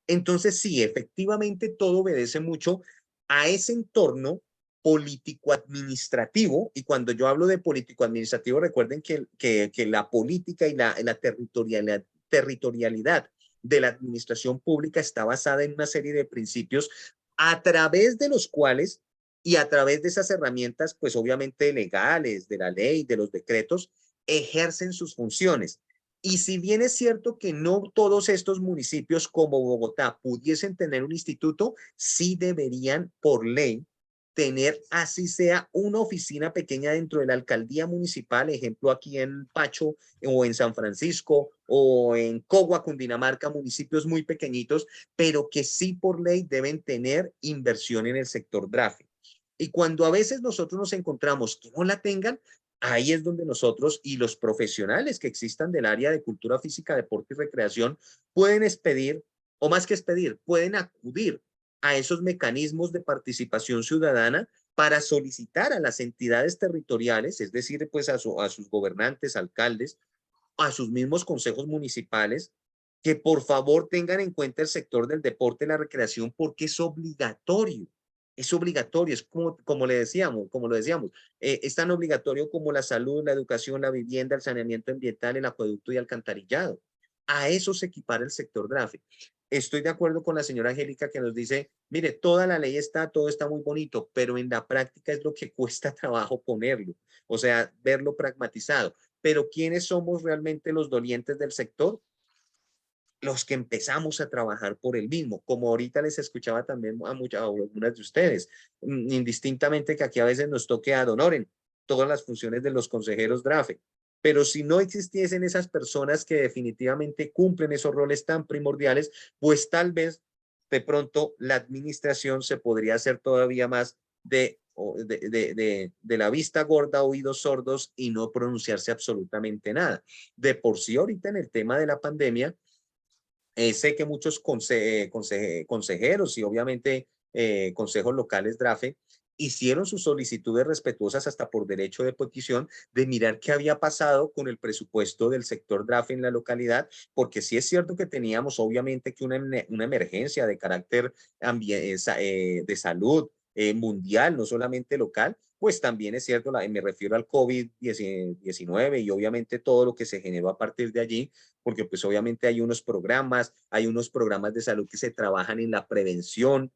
Entonces, sí, efectivamente todo obedece mucho a ese entorno político-administrativo, y cuando yo hablo de político-administrativo, recuerden que la política y la territorialidad de la administración pública está basada en una serie de principios a través de los cuales y a través de esas herramientas, pues obviamente legales, de la ley, de los decretos, ejercen sus funciones. Y si bien es cierto que no todos estos municipios como Bogotá pudiesen tener un instituto, sí deberían por ley tener así sea una oficina pequeña dentro de la alcaldía municipal, ejemplo aquí en Pacho o en San Francisco o en Cogua, Cundinamarca, municipios muy pequeñitos, pero que sí por ley deben tener inversión en el sector DRAFE. Y cuando a veces nosotros nos encontramos que no la tengan, ahí es donde nosotros y los profesionales que existan del área de cultura física, deporte y recreación pueden expedir, o más que expedir, pueden acudir a esos mecanismos de participación ciudadana para solicitar a las entidades territoriales, es decir, pues a sus gobernantes, alcaldes, a sus mismos consejos municipales, que por favor tengan en cuenta el sector del deporte y la recreación porque es obligatorio. Es obligatorio, es como lo decíamos, es tan obligatorio como la salud, la educación, la vivienda, el saneamiento ambiental, el acueducto y alcantarillado. A eso se equipara el sector DRAFE. Estoy de acuerdo con la señora Angélica que nos dice, mire, toda la ley está, todo está muy bonito, pero en la práctica es lo que cuesta trabajo ponerlo, o sea, verlo pragmatizado. Pero ¿quiénes somos realmente los dolientes del sector? Los que empezamos a trabajar por el mismo, como ahorita les escuchaba también a algunas de ustedes, indistintamente que aquí a veces nos toque adonoren todas las funciones de los consejeros DRAFE. pero si no existiesen esas personas que definitivamente cumplen esos roles tan primordiales, pues tal vez de pronto la administración se podría hacer todavía más de la vista gorda, oídos sordos y no pronunciarse absolutamente nada. De por sí ahorita en el tema de la pandemia, sé que muchos consejeros y obviamente consejos locales DRAFE hicieron sus solicitudes respetuosas hasta por derecho de petición de mirar qué había pasado con el presupuesto del sector DRAFE en la localidad, porque sí es cierto que teníamos obviamente que una emergencia de carácter de salud mundial, no solamente local, pues también es cierto, me refiero al COVID-19 y obviamente todo lo que se generó a partir de allí, porque pues obviamente hay unos programas de salud que se trabajan en la prevención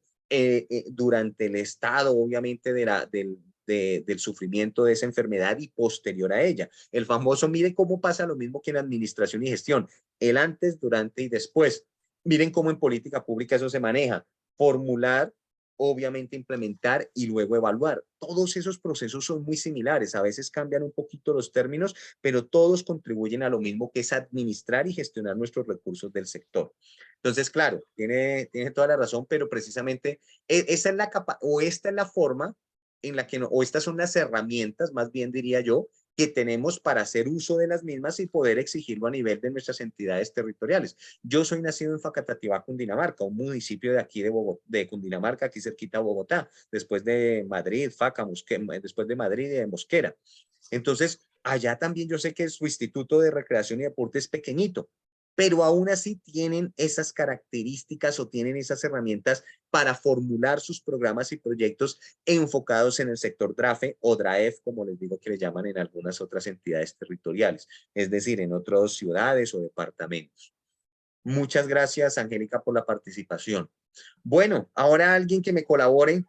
durante el estado, obviamente, del sufrimiento de esa enfermedad y posterior a ella. El famoso, mire cómo pasa lo mismo que en administración y gestión, el antes, durante y después. Miren cómo en política pública eso se maneja. Formular, obviamente implementar y luego evaluar. Todos esos procesos son muy similares, a veces cambian un poquito los términos, pero todos contribuyen a lo mismo que es administrar y gestionar nuestros recursos del sector. Entonces, claro, tiene toda la razón, pero precisamente esa es la capa o esta es la forma en la que, no, o estas son las herramientas, más bien diría yo, que tenemos para hacer uso de las mismas y poder exigirlo a nivel de nuestras entidades territoriales. Yo soy nacido en Facatativá, Cundinamarca, un municipio de aquí de Cundinamarca, aquí cerquita a Bogotá, después de Madrid, después de Madrid y de Mosquera. Entonces, allá también yo sé que su instituto de recreación y deporte es pequeñito, pero aún así tienen esas características o tienen esas herramientas para formular sus programas y proyectos enfocados en el sector DRAFE o DRAEF, como les digo que le llaman en algunas otras entidades territoriales, es decir, en otras ciudades o departamentos. Muchas gracias, Angélica, por la participación. Bueno, ahora alguien que me colabore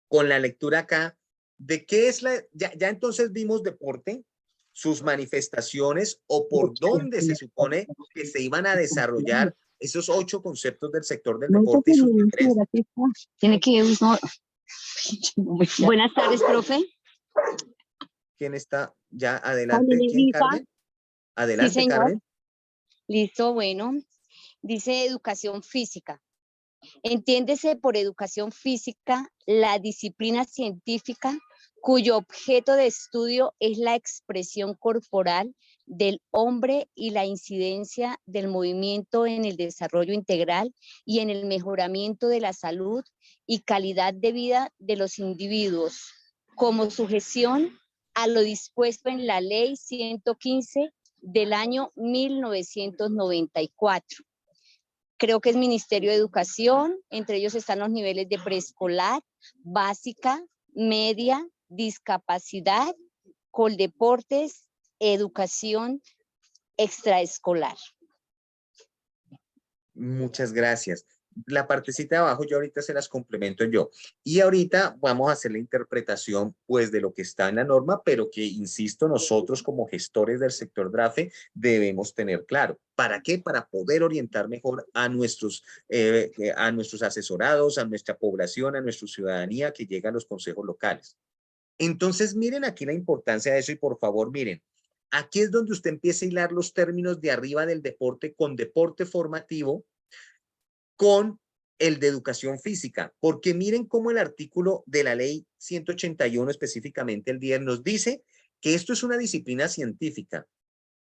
con la lectura acá de qué es ya entonces vimos deporte, sus manifestaciones o por dónde se supone que se iban a desarrollar esos 8 conceptos del sector del deporte y sus diferencias. Tiene que ir, no. Buenas tardes, profe. ¿Quién está ya adelante? ¿Quién, Lisa. Carmen? Adelante, Sí, señor. Carmen. Listo, bueno. Dice educación física. Entiéndese por educación física la disciplina científica cuyo objeto de estudio es la expresión corporal del hombre y la incidencia del movimiento en el desarrollo integral y en el mejoramiento de la salud y calidad de vida de los individuos, como sujeción a lo dispuesto en la Ley 115 del año 1994. Creo que es Ministerio de Educación, entre ellos están los niveles de preescolar, básica, media, discapacidad, coldeportes, educación extraescolar. Muchas gracias. La partecita de abajo yo ahorita se las complemento yo. Y ahorita vamos a hacer la interpretación pues de lo que está en la norma, pero que, insisto, nosotros como gestores del sector DRAFE debemos tener claro. ¿Para qué? Para poder orientar mejor a nuestros asesorados, a nuestra población, a nuestra ciudadanía que llega a los consejos locales. Entonces, miren aquí la importancia de eso y por favor, miren, aquí es donde usted empieza a hilar los términos de arriba del deporte con deporte formativo, con el de educación física, porque miren cómo el artículo de la ley 181, específicamente el 10, nos dice que esto es una disciplina científica,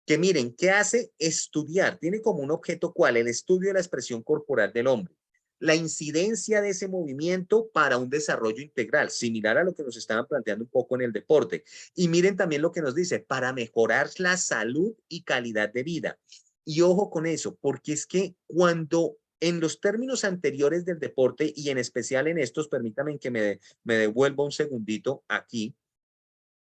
que miren, ¿qué hace? Estudiar, tiene como un objeto ¿cuál? El estudio de la expresión corporal del hombre, la incidencia de ese movimiento para un desarrollo integral, similar a lo que nos estaban planteando un poco en el deporte. Y miren también lo que nos dice, para mejorar la salud y calidad de vida. Y ojo con eso, porque es que cuando en los términos anteriores del deporte y en especial en estos, permítanme que me devuelva un segundito aquí,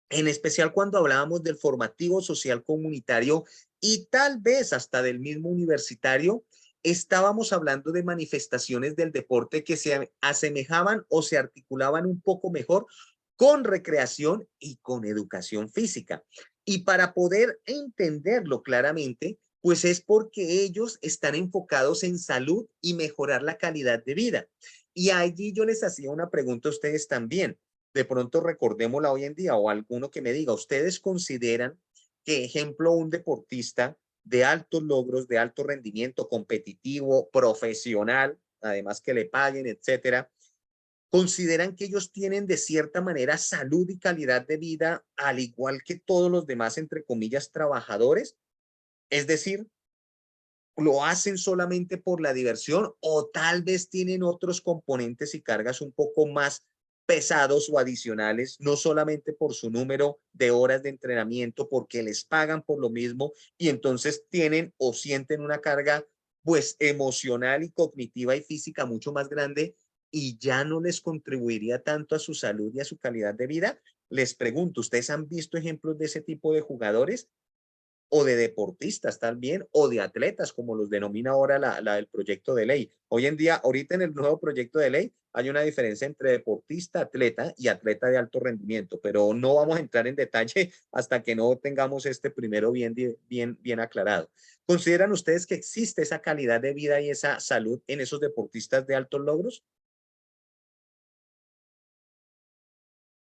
en especial cuando hablábamos del formativo social comunitario y tal vez hasta del mismo universitario, estábamos hablando de manifestaciones del deporte que se asemejaban o se articulaban un poco mejor con recreación y con educación física. Y para poder entenderlo claramente, pues es porque ellos están enfocados en salud y mejorar la calidad de vida. Y allí yo les hacía una pregunta a ustedes también. De pronto recordémosla hoy en día o alguno que me diga, ¿ustedes consideran que, ejemplo, un deportista de altos logros, de alto rendimiento, competitivo, profesional, además que le paguen, etcétera, consideran que ellos tienen de cierta manera salud y calidad de vida al igual que todos los demás, entre comillas, trabajadores? Es decir, ¿lo hacen solamente por la diversión o tal vez tienen otros componentes y cargas un poco más pesados o adicionales, no solamente por su número de horas de entrenamiento, porque les pagan por lo mismo y entonces tienen o sienten una carga pues emocional y cognitiva y física mucho más grande y ya no les contribuiría tanto a su salud y a su calidad de vida? Les pregunto, ¿ustedes han visto ejemplos de ese tipo de jugadores o de deportistas también, o de atletas, como los denomina ahora el proyecto de ley? Hoy en día, ahorita en el nuevo proyecto de ley, hay una diferencia entre deportista, atleta y atleta de alto rendimiento, pero no vamos a entrar en detalle hasta que no tengamos este primero bien aclarado. ¿Consideran ustedes que existe esa calidad de vida y esa salud en esos deportistas de altos logros?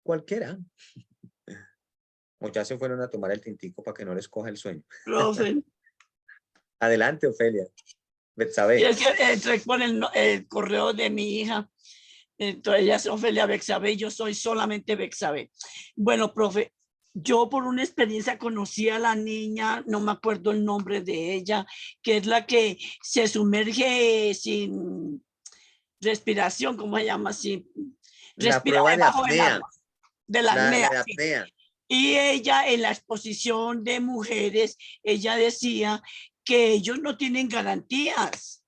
Cualquiera. O ya se fueron a tomar el tintico para que no les coja el sueño. Profe, Adelante, Ofelia. y Betsabe. es que entré por el correo de mi hija. Entonces ella es Ofelia Bexabe, yo soy solamente Bexabe. Bueno, profe, yo por una experiencia conocí a la niña, no me acuerdo el nombre de ella, que es la que se sumerge sin respiración, ¿cómo se llama? Sin, La respira prueba de debajo del apnea. agua, de la La apnea. de Sí. apnea. Y ella en la exposición de mujeres, ella decía que ellos no tienen garantías.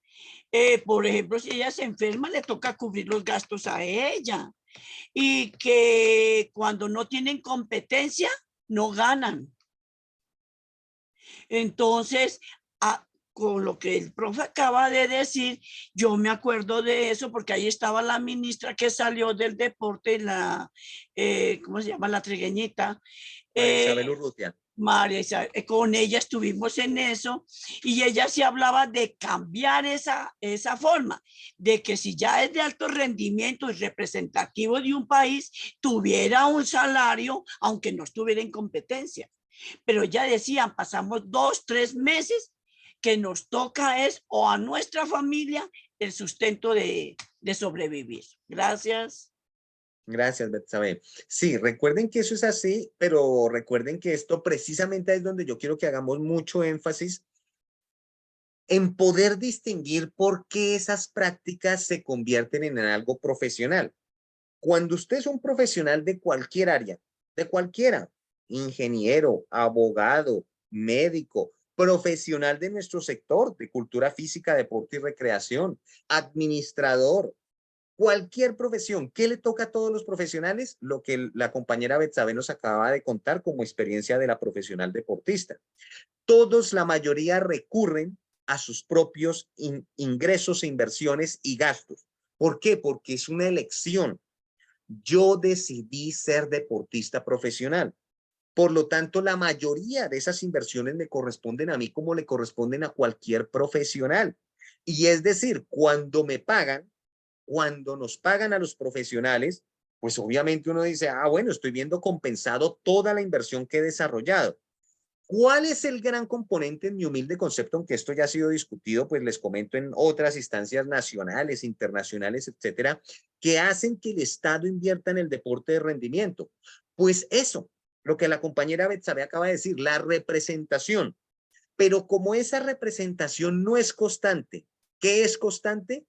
Por ejemplo, si ella se enferma, le toca cubrir los gastos a ella. Y que cuando no tienen competencia, no ganan. Entonces, con lo que el profe acaba de decir, yo me acuerdo de eso porque ahí estaba la ministra que salió del deporte, ¿cómo se llama? La trigueñita. María Isabel Urrutia. María Isabel, con ella estuvimos en eso y ella sí hablaba de cambiar esa forma, de que si ya es de alto rendimiento y representativo de un país, tuviera un salario, aunque no estuviera en competencia. Pero ya decían, pasamos 2, 3 meses que nos toca es o a nuestra familia el sustento de sobrevivir. Gracias. Gracias, Betsabe. Sí, recuerden que eso es así, pero recuerden que esto precisamente es donde yo quiero que hagamos mucho énfasis en poder distinguir por qué esas prácticas se convierten en algo profesional. Cuando usted es un profesional de cualquier área, de cualquiera, ingeniero, abogado, médico, profesional de nuestro sector de cultura física, deporte y recreación, administrador, cualquier profesión, ¿qué le toca a todos los profesionales? Lo que la compañera Betsabe nos acaba de contar como experiencia de la profesional deportista. Todos, la mayoría, recurren a sus propios ingresos, inversiones y gastos. ¿Por qué? Porque es una elección. Yo decidí ser deportista profesional. Por lo tanto, la mayoría de esas inversiones me corresponden a mí como le corresponden a cualquier profesional. Y es decir, cuando nos pagan a los profesionales, pues obviamente uno dice, bueno, estoy viendo compensado toda la inversión que he desarrollado. ¿Cuál es el gran componente en mi humilde concepto? Aunque esto ya ha sido discutido, pues les comento en otras instancias nacionales, internacionales, etcétera, que hacen que el Estado invierta en el deporte de rendimiento. Pues eso, lo que la compañera Betsabe acaba de decir, la representación. Pero como esa representación no es constante, ¿qué es constante?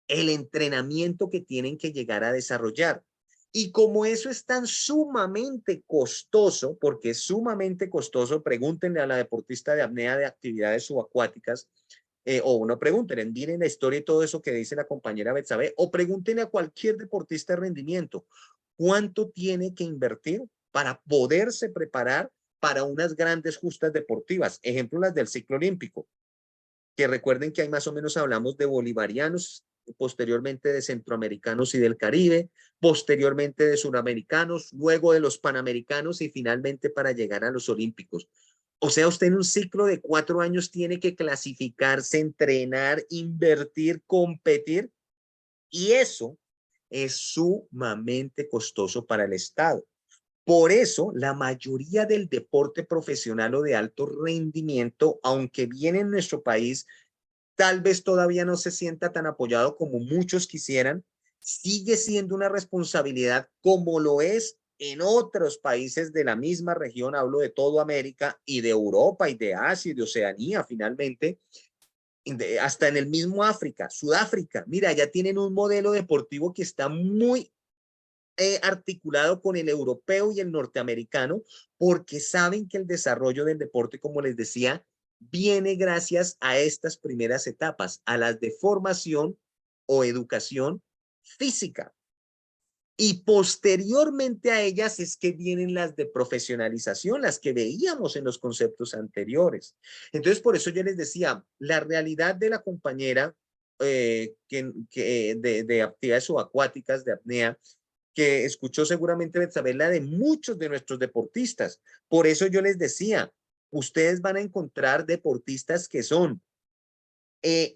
El entrenamiento que tienen que llegar a desarrollar. Y como eso es tan sumamente costoso, porque es sumamente costoso, pregúntenle a la deportista de apnea de actividades subacuáticas, o no pregúntenle, miren la historia y todo eso que dice la compañera Betsabe, o pregúntenle a cualquier deportista de rendimiento, ¿cuánto tiene que invertir para poderse preparar para unas grandes justas deportivas? Ejemplo, las del ciclo olímpico, que recuerden que ahí más o menos hablamos de bolivarianos, posteriormente de centroamericanos y del Caribe, posteriormente de suramericanos, luego de los panamericanos y finalmente para llegar a los olímpicos. O sea, usted en un ciclo de 4 años tiene que clasificarse, entrenar, invertir, competir, y eso es sumamente costoso para el Estado. Por eso, la mayoría del deporte profesional o de alto rendimiento, aunque viene en nuestro país, tal vez todavía no se sienta tan apoyado como muchos quisieran, sigue siendo una responsabilidad como lo es en otros países de la misma región, hablo de toda América y de Europa y de Asia y de Oceanía finalmente, hasta en el mismo África, Sudáfrica. Mira, ya tienen un modelo deportivo que está muy articulado con el europeo y el norteamericano, porque saben que el desarrollo del deporte, como les decía, viene gracias a estas primeras etapas, a las de formación o educación física. Y posteriormente a ellas es que vienen las de profesionalización, las que veíamos en los conceptos anteriores. Entonces, por eso yo les decía, la realidad de la compañera de actividades subacuáticas, de apnea, que escuchó seguramente saber la de muchos de nuestros deportistas. Por eso yo les decía, ustedes van a encontrar deportistas que son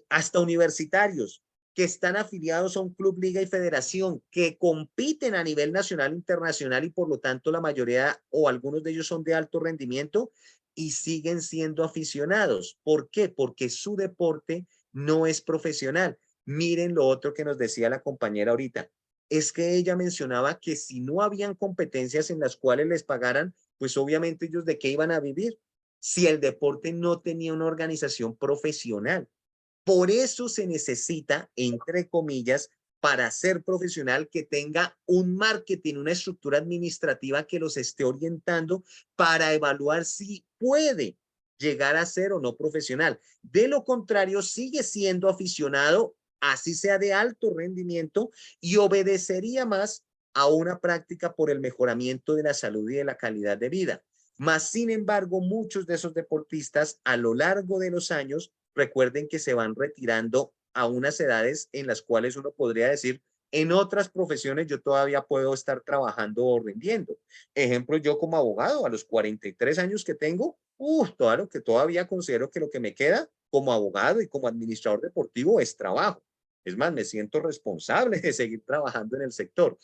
hasta universitarios, que están afiliados a un club, liga y federación, que compiten a nivel nacional, internacional y por lo tanto la mayoría o algunos de ellos son de alto rendimiento y siguen siendo aficionados. ¿Por qué? Porque su deporte no es profesional. Miren lo otro que nos decía la compañera ahorita. Es que ella mencionaba que si no habían competencias en las cuales les pagaran, pues obviamente ellos de qué iban a vivir si el deporte no tenía una organización profesional. Por eso se necesita, entre comillas, para ser profesional, que tenga un marketing, una estructura administrativa que los esté orientando para evaluar si puede llegar a ser o no profesional. De lo contrario, sigue siendo aficionado, así sea de alto rendimiento, y obedecería más a una práctica por el mejoramiento de la salud y de la calidad de vida. Más sin embargo, muchos de esos deportistas a lo largo de los años, recuerden que se van retirando a unas edades en las cuales uno podría decir, en otras profesiones yo todavía puedo estar trabajando o rindiendo. Ejemplo, yo como abogado, a los 43 años que tengo, todo lo que todavía considero que lo que me queda como abogado y como administrador deportivo es trabajo. Es más, me siento responsable de seguir trabajando en el sector.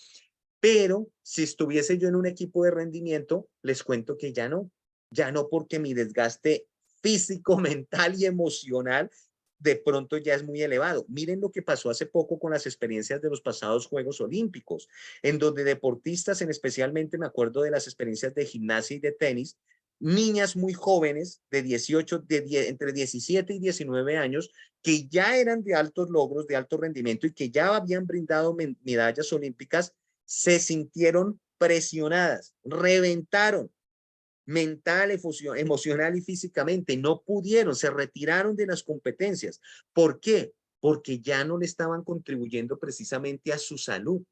Pero si estuviese yo en un equipo de rendimiento, les cuento que ya no porque mi desgaste físico, mental y emocional de pronto ya es muy elevado. Miren lo que pasó hace poco con las experiencias de los pasados Juegos Olímpicos, en donde deportistas, en especialmente me acuerdo de las experiencias de gimnasia y de tenis, niñas muy jóvenes de 18, entre 17 y 19 años, que ya eran de altos logros, de alto rendimiento y que ya habían brindado medallas olímpicas, se sintieron presionadas, reventaron mental, emocional y físicamente, no pudieron, se retiraron de las competencias. ¿Por qué? Porque ya no le estaban contribuyendo precisamente a su salud,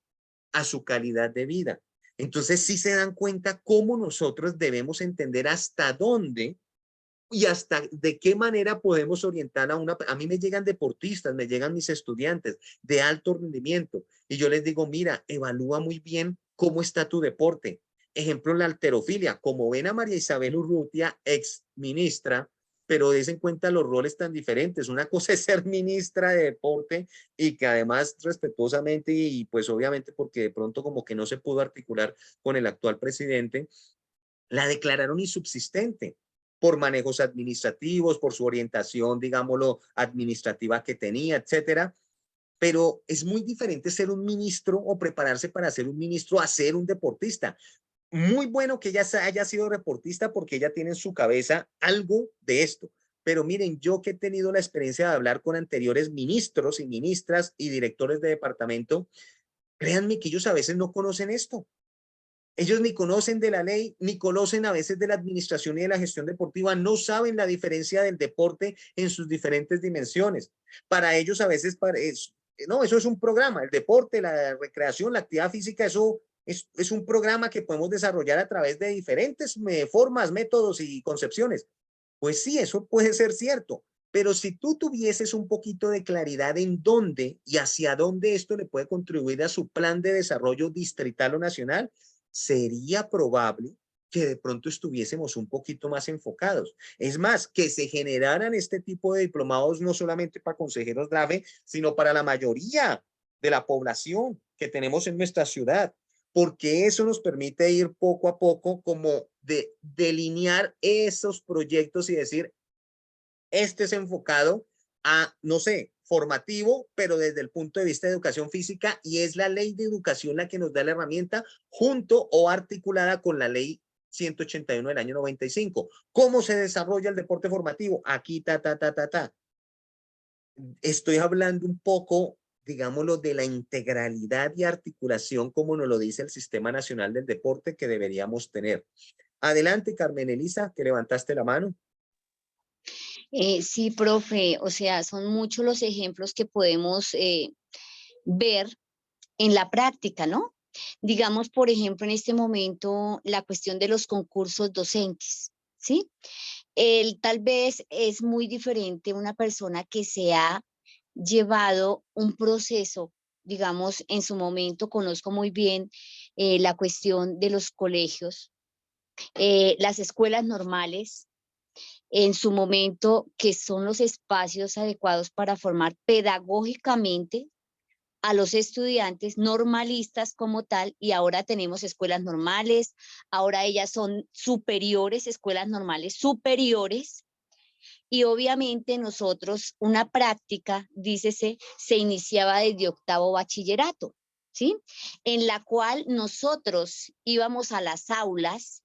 a su calidad de vida. Entonces sí se dan cuenta cómo nosotros debemos entender hasta dónde y hasta de qué manera podemos orientar a mí me llegan deportistas, me llegan mis estudiantes de alto rendimiento y yo les digo, mira, evalúa muy bien cómo está tu deporte. Ejemplo, la halterofilia, como ven a María Isabel Urrutia, ex ministra, pero des en cuenta los roles tan diferentes. Una cosa es ser ministra de deporte y que además respetuosamente y pues obviamente porque de pronto como que no se pudo articular con el actual presidente, la declararon insubsistente por manejos administrativos, por su orientación, digámoslo, administrativa que tenía, etcétera. Pero es muy diferente ser un ministro o prepararse para ser un ministro a ser un deportista. Muy bueno que ella haya sido deportista porque ella tiene en su cabeza algo de esto. Pero miren, yo que he tenido la experiencia de hablar con anteriores ministros y ministras y directores de departamento, créanme que ellos a veces no conocen esto. Ellos ni conocen de la ley, ni conocen a veces de la administración y de la gestión deportiva, no saben la diferencia del deporte en sus diferentes dimensiones. Para ellos a veces, no, eso es un programa, el deporte, la recreación, la actividad física, eso es un programa que podemos desarrollar a través de diferentes formas, métodos y concepciones. Pues sí, eso puede ser cierto, pero si tú tuvieses un poquito de claridad en dónde y hacia dónde esto le puede contribuir a su plan de desarrollo distrital o nacional, sería probable que de pronto estuviésemos un poquito más enfocados. Es más, que se generaran este tipo de diplomados no solamente para consejeros DRAFE, sino para la mayoría de la población que tenemos en nuestra ciudad. porque eso nos permite ir poco a poco como delinear esos proyectos y decir, este es enfocado a, no sé, formativo, pero desde el punto de vista de educación física, y es la ley de educación la que nos da la herramienta junto o articulada con la ley 181 del año 95. ¿Cómo se desarrolla el deporte formativo? Aquí, ta. Estoy hablando un poco, digámoslo, de la integralidad y articulación, como nos lo dice el Sistema Nacional del Deporte, que deberíamos tener. Adelante, Carmen Elisa, que levantaste la mano. Sí, profe, o sea, son muchos los ejemplos que podemos ver en la práctica, ¿no? Digamos, por ejemplo, en este momento, la cuestión de los concursos docentes, ¿sí? Tal vez es muy diferente una persona que se ha llevado un proceso, digamos, en su momento conozco muy bien la cuestión de los colegios, las escuelas normales, en su momento, que son los espacios adecuados para formar pedagógicamente a los estudiantes normalistas como tal, y ahora tenemos escuelas normales, ahora ellas son superiores, escuelas normales superiores, y obviamente nosotros, una práctica, dícese, se iniciaba desde octavo bachillerato, ¿sí? En la cual nosotros íbamos a las aulas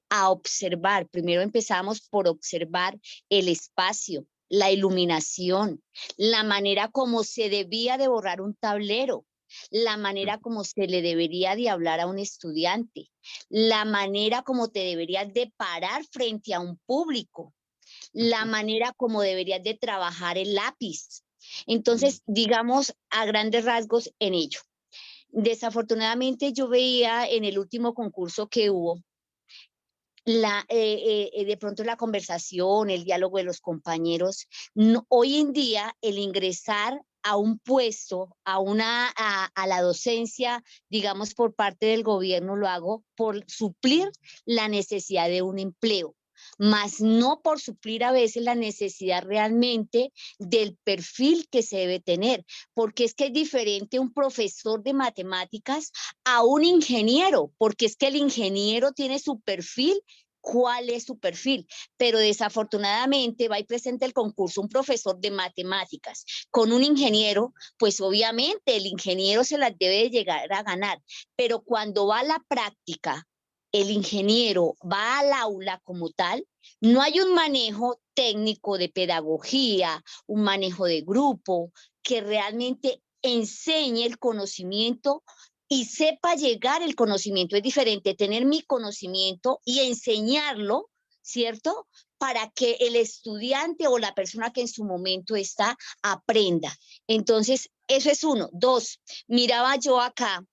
a observar. Primero empezamos por observar el espacio, la iluminación, la manera como se debía de borrar un tablero, la manera como se le debería de hablar a un estudiante, la manera como te deberías de parar frente a un público, la manera como deberías de trabajar el lápiz. Entonces, digamos a grandes rasgos en ello. Desafortunadamente yo veía en el último concurso que hubo, de pronto la conversación, el diálogo de los compañeros. No, hoy en día el ingresar a un puesto, a la docencia, digamos por parte del gobierno, lo hago por suplir la necesidad de un empleo, más no por suplir a veces la necesidad realmente del perfil que se debe tener, porque es que es diferente un profesor de matemáticas a un ingeniero, porque es que el ingeniero tiene su perfil. ¿Cuál es su perfil? Pero desafortunadamente va y presenta el concurso un profesor de matemáticas con un ingeniero, pues obviamente el ingeniero se las debe llegar a ganar, pero cuando va a la práctica, el ingeniero va al aula como tal, no hay un manejo técnico de pedagogía, un manejo de grupo que realmente enseñe el conocimiento y sepa llegar el conocimiento. Es diferente tener mi conocimiento y enseñarlo, ¿cierto? Para que el estudiante o la persona que en su momento está aprenda. Entonces, eso es uno. Dos, miraba yo acá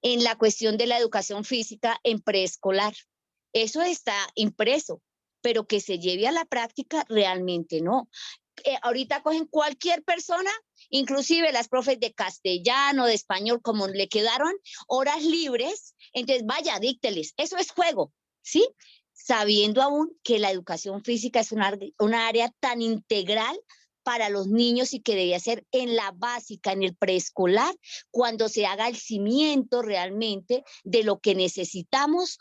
en la cuestión de la educación física en preescolar. Eso está impreso, pero que se lleve a la práctica realmente no. Ahorita cogen cualquier persona, inclusive las profes de castellano, de español, como le quedaron horas libres, entonces vaya, dícteles, eso es juego, ¿sí? Sabiendo aún que la educación física es una área tan integral para los niños y que debía ser en la básica, en el preescolar, cuando se haga el cimiento realmente de lo que necesitamos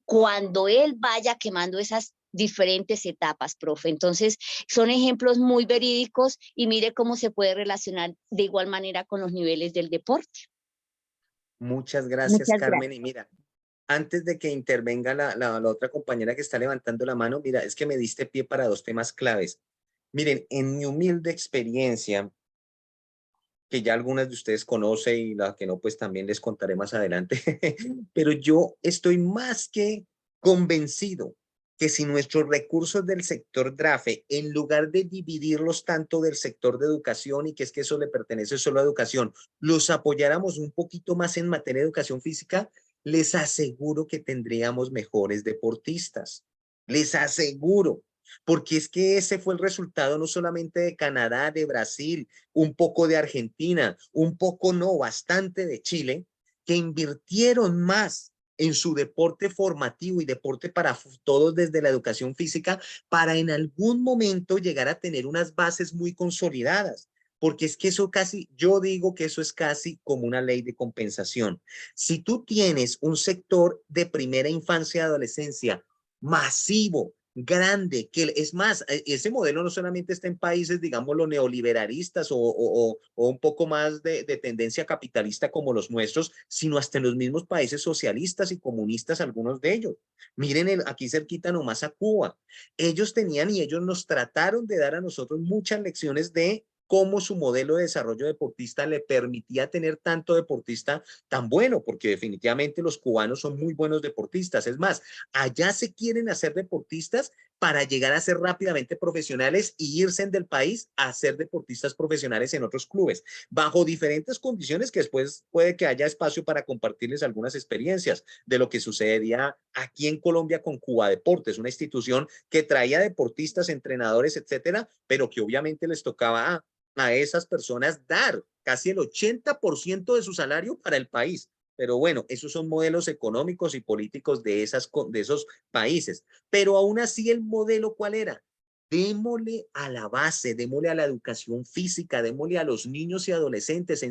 cuando él vaya quemando esas diferentes etapas, profe. Entonces, son ejemplos muy verídicos y mire cómo se puede relacionar de igual manera con los niveles del deporte. Muchas gracias, Muchas Carmen. gracias. Y mira, antes de que intervenga la otra compañera que está levantando la mano, mira, es que me diste pie para dos temas claves. Miren, en mi humilde experiencia, que ya algunas de ustedes conocen y las que no, pues también les contaré más adelante, pero yo estoy más que convencido que si nuestros recursos del sector DRAFE, en lugar de dividirlos tanto del sector de educación y que es que eso le pertenece solo a educación, los apoyáramos un poquito más en materia de educación física, les aseguro que tendríamos mejores deportistas. Les aseguro, porque es que ese fue el resultado no solamente de Canadá, de Brasil, un poco de Argentina, un poco no, bastante de Chile, que invirtieron más en su deporte formativo y deporte para todos desde la educación física para en algún momento llegar a tener unas bases muy consolidadas. porque es que eso casi, yo digo que eso es casi como una ley de compensación. Si tú tienes un sector de primera infancia y adolescencia masivo, grande, que es más, ese modelo no solamente está en países, digamos, los neoliberalistas o un poco más de tendencia capitalista como los nuestros, sino hasta en los mismos países socialistas y comunistas, algunos de ellos. Miren aquí cerquita nomás a Cuba. Ellos tenían y ellos nos trataron de dar a nosotros muchas lecciones de cómo su modelo de desarrollo deportista le permitía tener tanto deportista tan bueno, porque definitivamente los cubanos son muy buenos deportistas. Es más, allá se quieren hacer deportistas para llegar a ser rápidamente profesionales y irse del país a ser deportistas profesionales en otros clubes, bajo diferentes condiciones que después puede que haya espacio para compartirles algunas experiencias de lo que sucedería aquí en Colombia con Cuba Deportes, una institución que traía deportistas, entrenadores, etcétera, pero que obviamente les tocaba a esas personas dar casi el 80% de su salario para el país. Pero bueno, esos son modelos económicos y políticos de esos países. Pero aún así, el modelo, ¿cuál era? Démosle a la base, démosle a la educación física, démosle a los niños y adolescentes.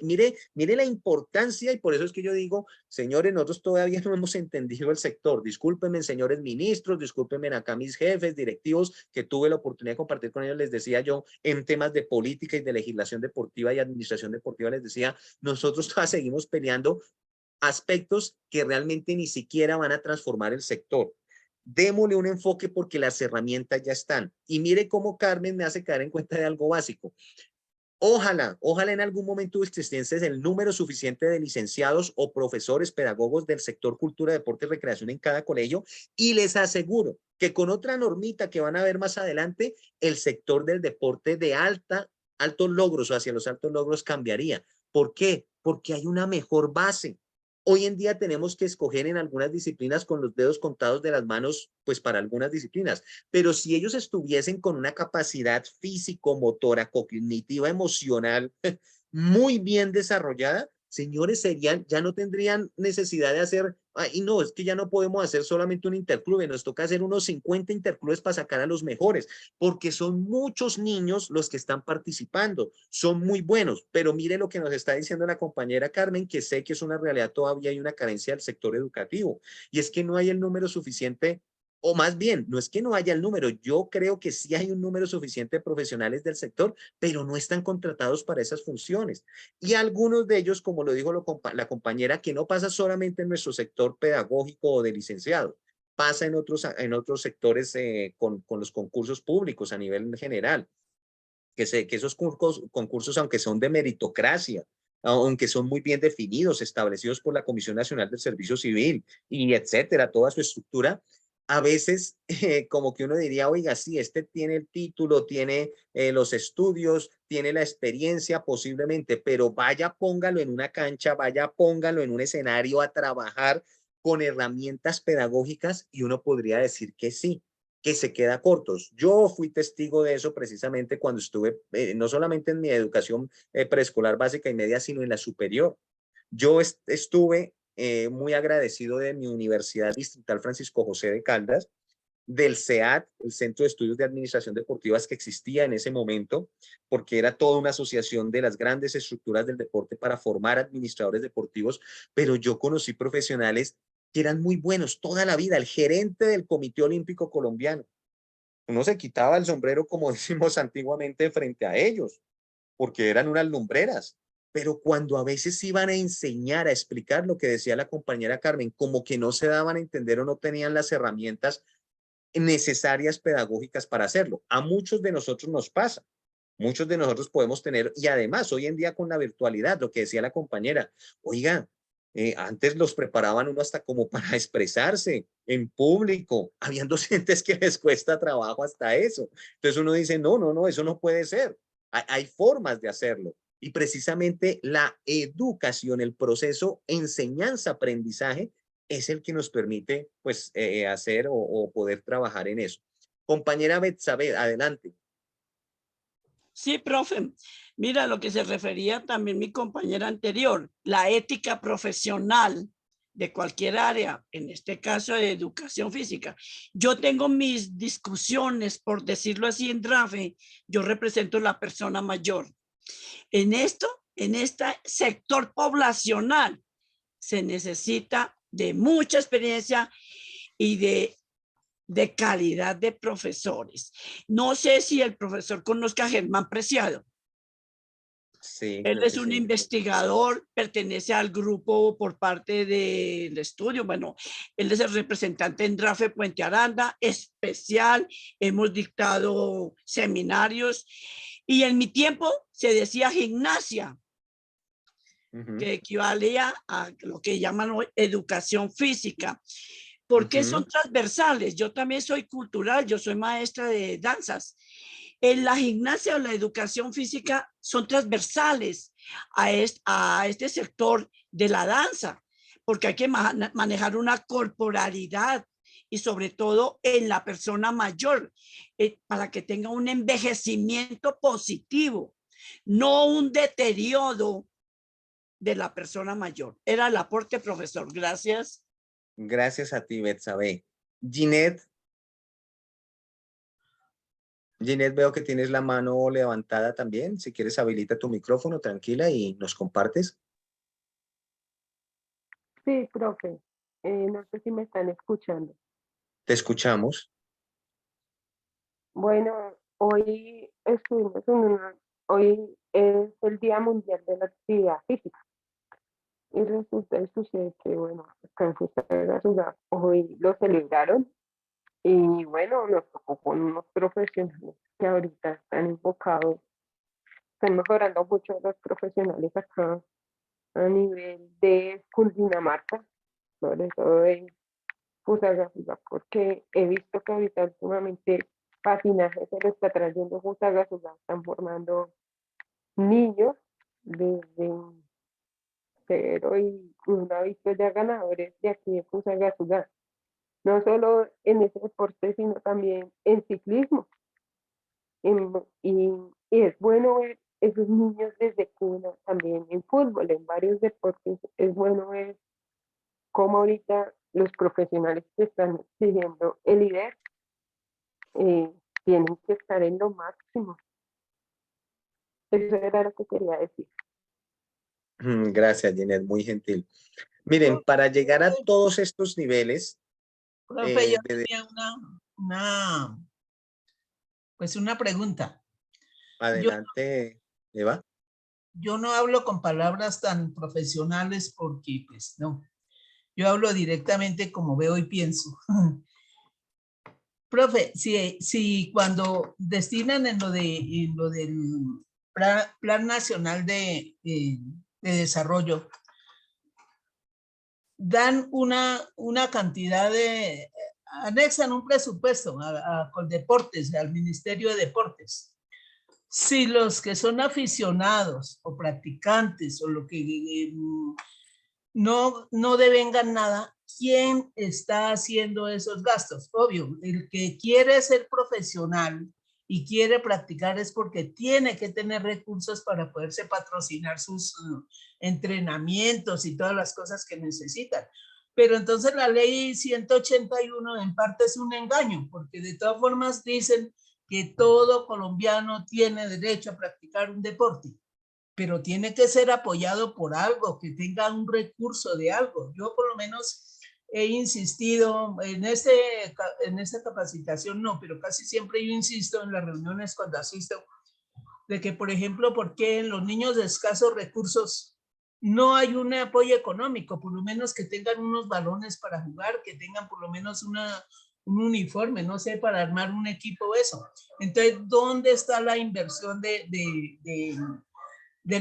Mire la importancia, y por eso es que yo digo, señores, nosotros todavía no hemos entendido el sector. Discúlpenme, señores ministros, discúlpenme acá mis jefes, directivos, que tuve la oportunidad de compartir con ellos, les decía yo, en temas de política y de legislación deportiva y administración deportiva, les decía, nosotros todavía seguimos peleando aspectos que realmente ni siquiera van a transformar el sector. Démosle un enfoque porque las herramientas ya están. Y mire cómo Carmen me hace caer en cuenta de algo básico. Ojalá en algún momento existiese el número suficiente de licenciados o profesores pedagogos del sector cultura, deporte y recreación en cada colegio, y les aseguro que con otra normita que van a ver más adelante, el sector del deporte de altos logros o hacia los altos logros cambiaría. ¿Por qué? Porque hay una mejor base. Hoy en día tenemos que escoger en algunas disciplinas con los dedos contados de las manos, pues para algunas disciplinas. Pero si ellos estuviesen con una capacidad físico-motora, cognitiva, emocional muy bien desarrollada, señores, ya no tendrían necesidad de hacer, y no, es que ya no podemos hacer solamente un interclube, nos toca hacer unos 50 interclubes para sacar a los mejores, porque son muchos niños los que están participando, son muy buenos, pero mire lo que nos está diciendo la compañera Carmen, que sé que es una realidad, todavía hay una carencia del sector educativo, y es que no hay el número suficiente. O más bien, no es que no haya el número, yo creo que sí hay un número suficiente de profesionales del sector, pero no están contratados para esas funciones. Y algunos de ellos, como lo dijo la compañera, que no pasa solamente en nuestro sector pedagógico o de licenciado, pasa en otros sectores con los concursos públicos a nivel general, que esos concursos, aunque son de meritocracia, aunque son muy bien definidos, establecidos por la Comisión Nacional del Servicio Civil y etcétera, toda su estructura, a veces como que uno diría, oiga, sí, este tiene el título, tiene los estudios, tiene la experiencia posiblemente, pero vaya, póngalo en una cancha, vaya, póngalo en un escenario a trabajar con herramientas pedagógicas y uno podría decir que sí, que se queda cortos. Yo fui testigo de eso precisamente cuando estuve, no solamente en mi educación preescolar básica y media, sino en la superior. Yo estuve muy agradecido de mi Universidad Distrital Francisco José de Caldas, del CEAD, el Centro de Estudios de Administración Deportivas que existía en ese momento, porque era toda una asociación de las grandes estructuras del deporte para formar administradores deportivos, pero yo conocí profesionales que eran muy buenos toda la vida, el gerente del Comité Olímpico Colombiano. Uno se quitaba el sombrero, como decimos antiguamente, frente a ellos, porque eran unas lumbreras. Pero cuando a veces iban a enseñar, a explicar lo que decía la compañera Carmen, como que no se daban a entender o no tenían las herramientas necesarias pedagógicas para hacerlo. A muchos de nosotros nos pasa. Muchos de nosotros podemos tener, y además hoy en día con la virtualidad, lo que decía la compañera, oiga, antes los preparaban uno hasta como para expresarse en público. Habían docentes que les cuesta trabajo hasta eso. Entonces uno dice, no, eso no puede ser. Hay formas de hacerlo. Y precisamente la educación, el proceso enseñanza-aprendizaje es el que nos permite pues hacer o poder trabajar en eso. Compañera Betsabe, adelante. Sí, profe. Mira lo que se refería también mi compañera anterior, la ética profesional de cualquier área, en este caso de educación física. Yo tengo mis discusiones, por decirlo así, en DRAFE, yo represento la persona mayor. En este sector poblacional, se necesita de mucha experiencia y de calidad de profesores. No sé si el profesor conozca a Germán Preciado. Sí, Él creo es que un sí. investigador, pertenece al grupo por parte del estudio. Bueno, él es el representante en DRAFE Puente Aranda, especial. Hemos dictado seminarios y en mi tiempo se decía gimnasia, que equivalía a lo que llaman hoy educación física. ¿Por qué son transversales? Yo también soy cultural, yo soy maestra de danzas. En la gimnasia o la educación física son transversales a este sector de la danza, porque hay que manejar una corporalidad y sobre todo en la persona mayor, para que tenga un envejecimiento positivo, no un deterioro de la persona mayor. Era el aporte, profesor. Gracias. Gracias a ti, Betsabe. Ginette, veo que tienes la mano levantada también. Si quieres, habilita tu micrófono, tranquila, y nos compartes. Sí, profe. No sé si me están escuchando. Te escuchamos. Bueno, hoy hoy es el Día Mundial de la Actividad Física. Y resulta y sucede que, bueno, acá en Fusagasugá hoy lo celebraron. Y bueno, nos tocó con unos profesionales que ahorita están enfocados, están mejorando mucho los profesionales acá a nivel de Cundinamarca, sobre todo de Fusagasugá, porque he visto que ahorita últimamente patinaje se lo está trayendo Fusagasugá, están formando niños desde cero y uno ha visto ya ganadores de aquí de Fusagasugá, no solo en ese deporte, sino también en ciclismo. Y, y es bueno ver esos niños desde cuna también en fútbol, en varios deportes. Es bueno ver cómo ahorita los profesionales que están exigiendo el líder tienen que estar en lo máximo. Eso era lo que quería decir. Gracias, Ginette, muy gentil. Miren, para llegar a todos estos niveles, Profe, yo tenía una pregunta. adelante, Eva. Yo no hablo con palabras tan profesionales porque, pues, no. Yo hablo directamente como veo y pienso. Profe, si cuando destinan en lo del Plan Nacional de Desarrollo, dan una cantidad de, anexan un presupuesto con deportes, al Ministerio de Deportes. Si los que son aficionados o practicantes o lo que no devengan nada, ¿quién está haciendo esos gastos? Obvio, el que quiere ser profesional y quiere practicar es porque tiene que tener recursos para poderse patrocinar sus entrenamientos y todas las cosas que necesitan. Pero entonces la ley 181 en parte es un engaño, porque de todas formas dicen que todo colombiano tiene derecho a practicar un deporte, pero tiene que ser apoyado por algo, que tenga un recurso de algo. Yo por lo menos he insistido en esta capacitación, no, pero casi siempre yo insisto en las reuniones cuando asisto, de que, por ejemplo, ¿por qué en los niños de escasos recursos no hay un apoyo económico? Por lo menos que tengan unos balones para jugar, que tengan por lo menos un uniforme, no sé, para armar un equipo, eso. Entonces, ¿dónde está la inversión del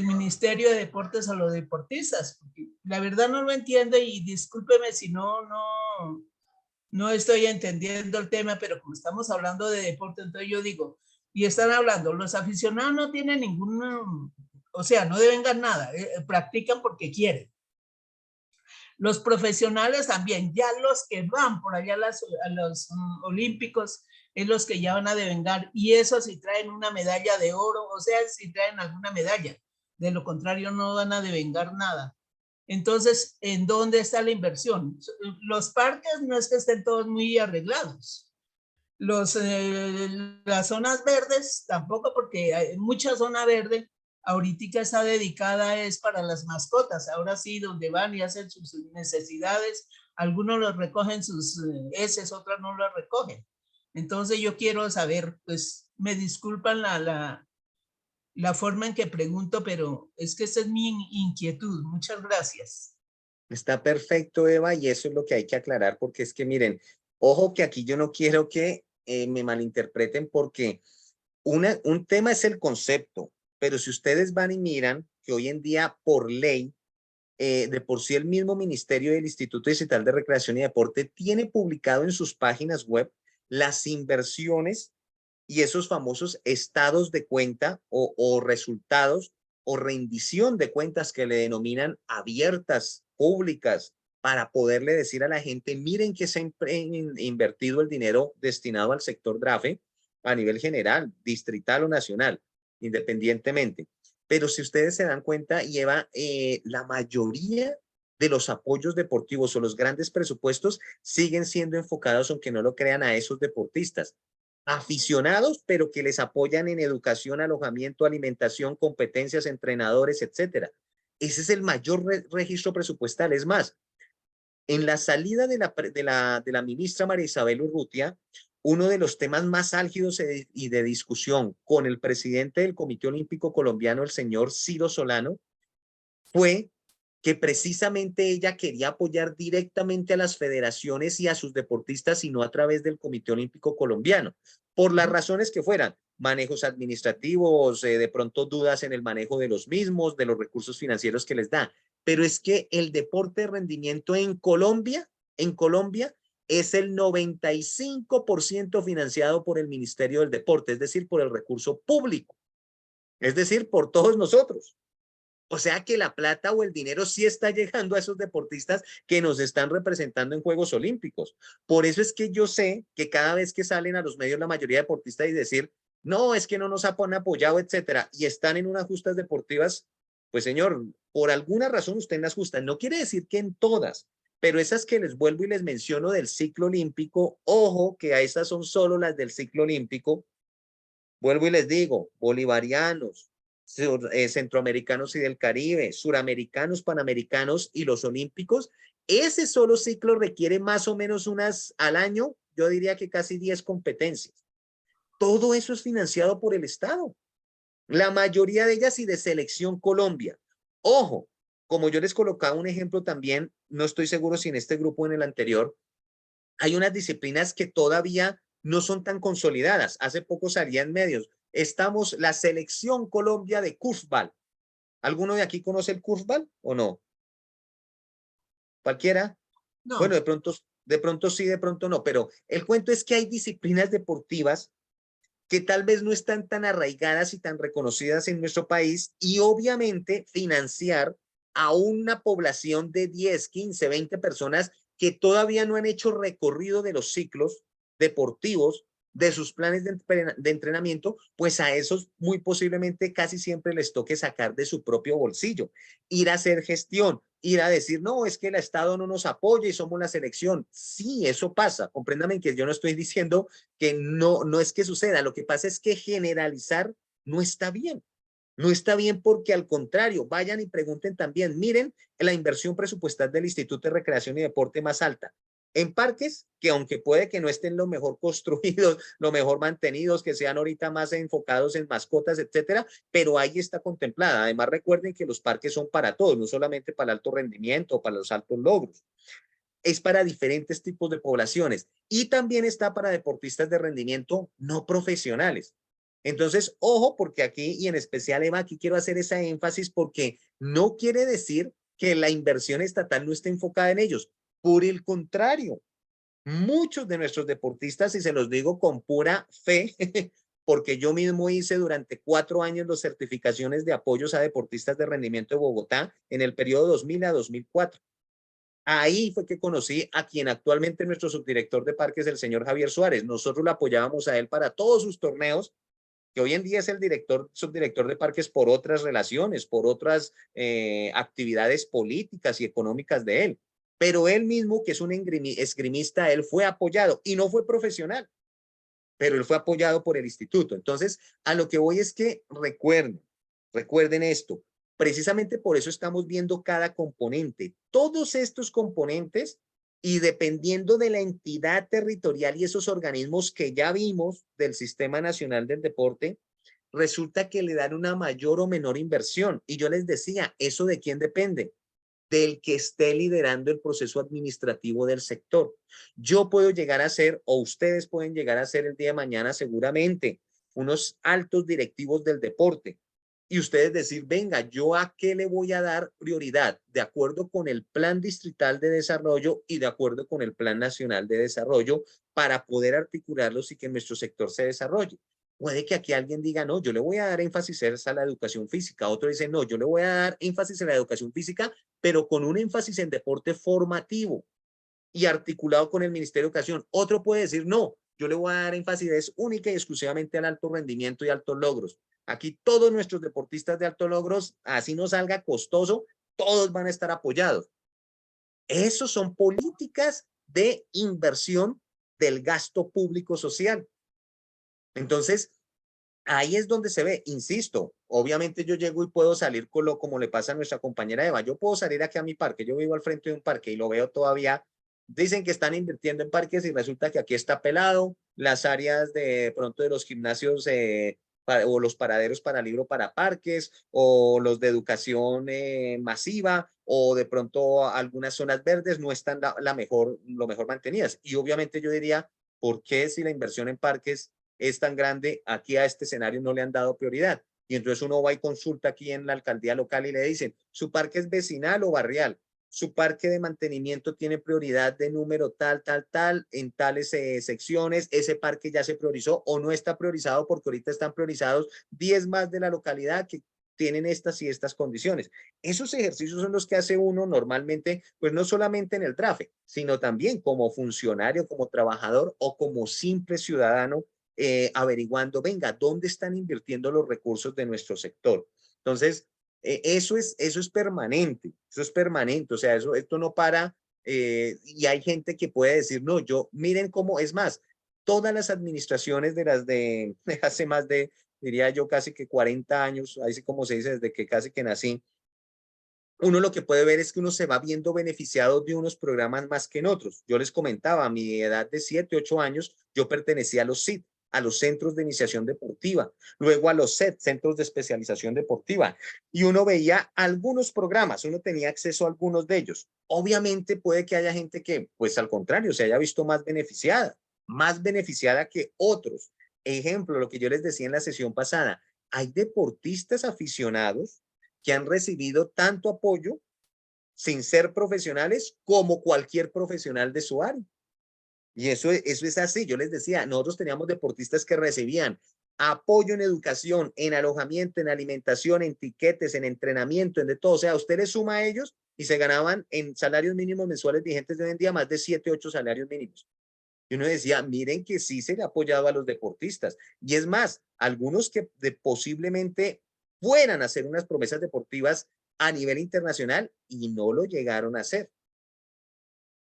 Ministerio de Deportes a los deportistas? Porque la verdad no lo entiendo y discúlpeme si no estoy entendiendo el tema, pero como estamos hablando de deporte, entonces yo digo, y están hablando, los aficionados no tienen o sea, no devengan nada, practican porque quieren. Los profesionales también, ya los que van por allá a los olímpicos, es los que ya van a devengar, y eso si traen una medalla de oro, o sea, si traen alguna medalla, de lo contrario no van a devengar nada. Entonces, ¿en dónde está la inversión? Los parques no es que estén todos muy arreglados. Las zonas verdes tampoco, porque hay mucha zona verde ahorita está dedicada es para las mascotas. Ahora sí, donde van y hacen sus necesidades, algunos los recogen sus heces, otros no los recogen. Entonces yo quiero saber, pues me disculpan la forma en que pregunto, pero es que esa es mi inquietud. Muchas gracias. Está perfecto, Eva, y eso es lo que hay que aclarar, porque es que miren, ojo que aquí yo no quiero que me malinterpreten, porque un tema es el concepto, pero si ustedes van y miran que hoy en día por ley, de por sí el mismo Ministerio del Instituto Digital de Recreación y Deporte tiene publicado en sus páginas web las inversiones y esos famosos estados de cuenta o resultados o rendición de cuentas que le denominan abiertas, públicas, para poderle decir a la gente, miren que se ha invertido el dinero destinado al sector DRAFE a nivel general, distrital o nacional, independientemente. Pero si ustedes se dan cuenta, lleva la mayoría de los apoyos deportivos o los grandes presupuestos siguen siendo enfocados, aunque no lo crean, a esos deportistas aficionados, pero que les apoyan en educación, alojamiento, alimentación, competencias, entrenadores, etcétera. Ese es el mayor registro presupuestal. Es más, en la salida de la ministra María Isabel Urrutia, uno de los temas más álgidos y de discusión con el presidente del Comité Olímpico Colombiano, el señor Ciro Solano, fue que precisamente ella quería apoyar directamente a las federaciones y a sus deportistas y no a través del Comité Olímpico Colombiano, por las razones que fueran, manejos administrativos, de pronto dudas en el manejo de los mismos, de los recursos financieros que les da. Pero es que el deporte de rendimiento en Colombia es el 95% financiado por el Ministerio del Deporte, es decir, por el recurso público, es decir, por todos nosotros. O sea que la plata o el dinero sí está llegando a esos deportistas que nos están representando en Juegos Olímpicos. Por eso es que yo sé que cada vez que salen a los medios la mayoría de deportistas y decir, no, es que no nos han apoyado, etcétera, y están en unas justas deportivas, pues señor, por alguna razón usted en las justas, no quiere decir que en todas, pero esas que les vuelvo y les menciono del ciclo olímpico, ojo que a esas son solo las del ciclo olímpico, vuelvo y les digo, bolivarianos, centroamericanos y del Caribe, suramericanos, panamericanos y los olímpicos, ese solo ciclo requiere más o menos unas al año, yo diría que casi 10 competencias. Todo eso es financiado por el Estado. La mayoría de ellas y de Selección Colombia. Ojo, como yo les colocaba un ejemplo también, no estoy seguro si en este grupo o en el anterior, hay unas disciplinas que todavía no son tan consolidadas. Hace poco salía en medios. Estamos la Selección Colombia de Curveball. ¿Alguno de aquí conoce el curveball o no? ¿Cualquiera? No. Bueno, de pronto sí, de pronto no, pero el cuento es que hay disciplinas deportivas que tal vez no están tan arraigadas y tan reconocidas en nuestro país y obviamente financiar a una población de 10, 15, 20 personas que todavía no han hecho recorrido de los ciclos deportivos, de sus planes de entrenamiento, pues a esos muy posiblemente casi siempre les toque sacar de su propio bolsillo, ir a hacer gestión, ir a decir, no, es que el Estado no nos apoya y somos la selección. Sí, eso pasa. Compréndame que yo no estoy diciendo que no es que suceda. Lo que pasa es que generalizar no está bien. No está bien porque al contrario, vayan y pregunten también, miren la inversión presupuestal del Instituto de Recreación y Deporte más alta. En parques que aunque puede que no estén lo mejor construidos, lo mejor mantenidos, que sean ahorita más enfocados en mascotas, etcétera, pero ahí está contemplada. Además, recuerden que los parques son para todos, no solamente para el alto rendimiento o para los altos logros. Es para diferentes tipos de poblaciones y también está para deportistas de rendimiento no profesionales. Entonces, ojo, porque aquí, y en especial, Eva, aquí quiero hacer esa énfasis porque no quiere decir que la inversión estatal no esté enfocada en ellos. Por el contrario, muchos de nuestros deportistas, y se los digo con pura fe, porque yo mismo hice durante 4 años las certificaciones de apoyos a deportistas de rendimiento de Bogotá en el periodo 2000 a 2004. Ahí fue que conocí a quien actualmente es nuestro subdirector de parques, el señor Javier Suárez. Nosotros lo apoyábamos a él para todos sus torneos, que hoy en día es el subdirector de parques por otras relaciones, por otras actividades políticas y económicas de él. Pero él mismo, que es un esgrimista, él fue apoyado y no fue profesional, pero él fue apoyado por el instituto. Entonces, a lo que voy es que recuerden, Recuerden esto. Precisamente por eso estamos viendo cada componente. Todos estos componentes, y dependiendo de la entidad territorial y esos organismos que ya vimos del Sistema Nacional del Deporte, resulta que le dan una mayor o menor inversión. Y yo les decía, ¿eso de quién depende? Del que esté liderando el proceso administrativo del sector. Yo puedo llegar a ser, o ustedes pueden llegar a ser el día de mañana seguramente, unos altos directivos del deporte. Y ustedes decir, venga, ¿yo a qué le voy a dar prioridad? De acuerdo con el Plan Distrital de Desarrollo y de acuerdo con el Plan Nacional de Desarrollo para poder articularlos y que nuestro sector se desarrolle. Puede que aquí alguien diga, no, yo le voy a dar énfasis a la educación física. Otro dice, no, yo le voy a dar énfasis a la educación física, pero con un énfasis en deporte formativo y articulado con el Ministerio de Educación. Otro puede decir, no, yo le voy a dar énfasis única y exclusivamente al alto rendimiento y altos logros. Aquí todos nuestros deportistas de altos logros, así no salga costoso, todos van a estar apoyados. Esos son políticas de inversión del gasto público social. Entonces, ahí es donde se ve, insisto, obviamente yo llego y puedo salir con como le pasa a nuestra compañera Eva, yo puedo salir aquí a mi parque, yo vivo al frente de un parque y lo veo todavía, dicen que están invirtiendo en parques y resulta que aquí está pelado, las áreas de pronto de los gimnasios o los paraderos para libro para parques, o los de educación masiva, o de pronto algunas zonas verdes no están lo mejor mantenidas. Y obviamente yo diría, ¿por qué si la inversión en parques es tan grande, aquí a este escenario no le han dado prioridad? Y entonces uno va y consulta aquí en la alcaldía local y le dicen, ¿su parque es vecinal o barrial? Su parque de mantenimiento tiene prioridad de número tal, en tales secciones, ese parque ya se priorizó o no está priorizado porque ahorita están priorizados 10 más de la localidad que tienen estas y estas condiciones. Esos ejercicios son los que hace uno normalmente, pues no solamente en el tráfico, sino también como funcionario, como trabajador o como simple ciudadano averiguando, venga, ¿dónde están invirtiendo los recursos de nuestro sector? Entonces, eso es permanente, o sea, esto no para y hay gente que puede decir, no, miren cómo, es más, todas las administraciones de hace más de, diría yo, casi que 40 años, así como se dice, desde que casi que nací, uno lo que puede ver es que uno se va viendo beneficiado de unos programas más que en otros. Yo les comentaba, a mi edad de 7, 8 años, yo pertenecía a los CID, a los Centros de Iniciación Deportiva, luego a los CED, Centros de Especialización Deportiva, y uno veía algunos programas, uno tenía acceso a algunos de ellos. Obviamente puede que haya gente que, pues al contrario, se haya visto más beneficiada que otros. Ejemplo, lo que yo les decía en la sesión pasada, hay deportistas aficionados que han recibido tanto apoyo sin ser profesionales como cualquier profesional de su área. Y eso es así. Yo les decía, nosotros teníamos deportistas que recibían apoyo en educación, en alojamiento, en alimentación, en tiquetes, en entrenamiento, en de todo. O sea, usted le suma a ellos y se ganaban en salarios mínimos mensuales vigentes de hoy en día más de 7, 8 salarios mínimos. Y uno decía, miren que sí se le ha apoyado a los deportistas. Y es más, algunos que posiblemente fueran a hacer unas promesas deportivas a nivel internacional y no lo llegaron a hacer.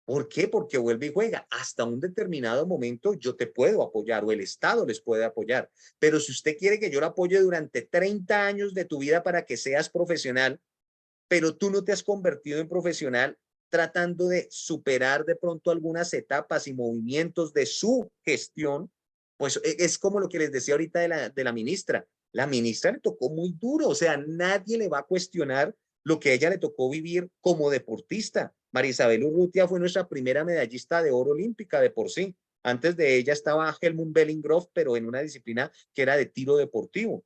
¿Por qué? Porque vuelve y juega. Hasta un determinado momento yo te puedo apoyar o el Estado les puede apoyar. Pero si usted quiere que yo lo apoye durante 30 años de tu vida para que seas profesional, pero tú no te has convertido en profesional tratando de superar de pronto algunas etapas y movimientos de su gestión, pues es como lo que les decía ahorita de la ministra. La ministra le tocó muy duro, o sea, nadie le va a cuestionar lo que a ella le tocó vivir como deportista. María Isabel Urrutia fue nuestra primera medallista de oro olímpica de por sí. Antes de ella estaba Helmut Bellingroff, pero en una disciplina que era de tiro deportivo.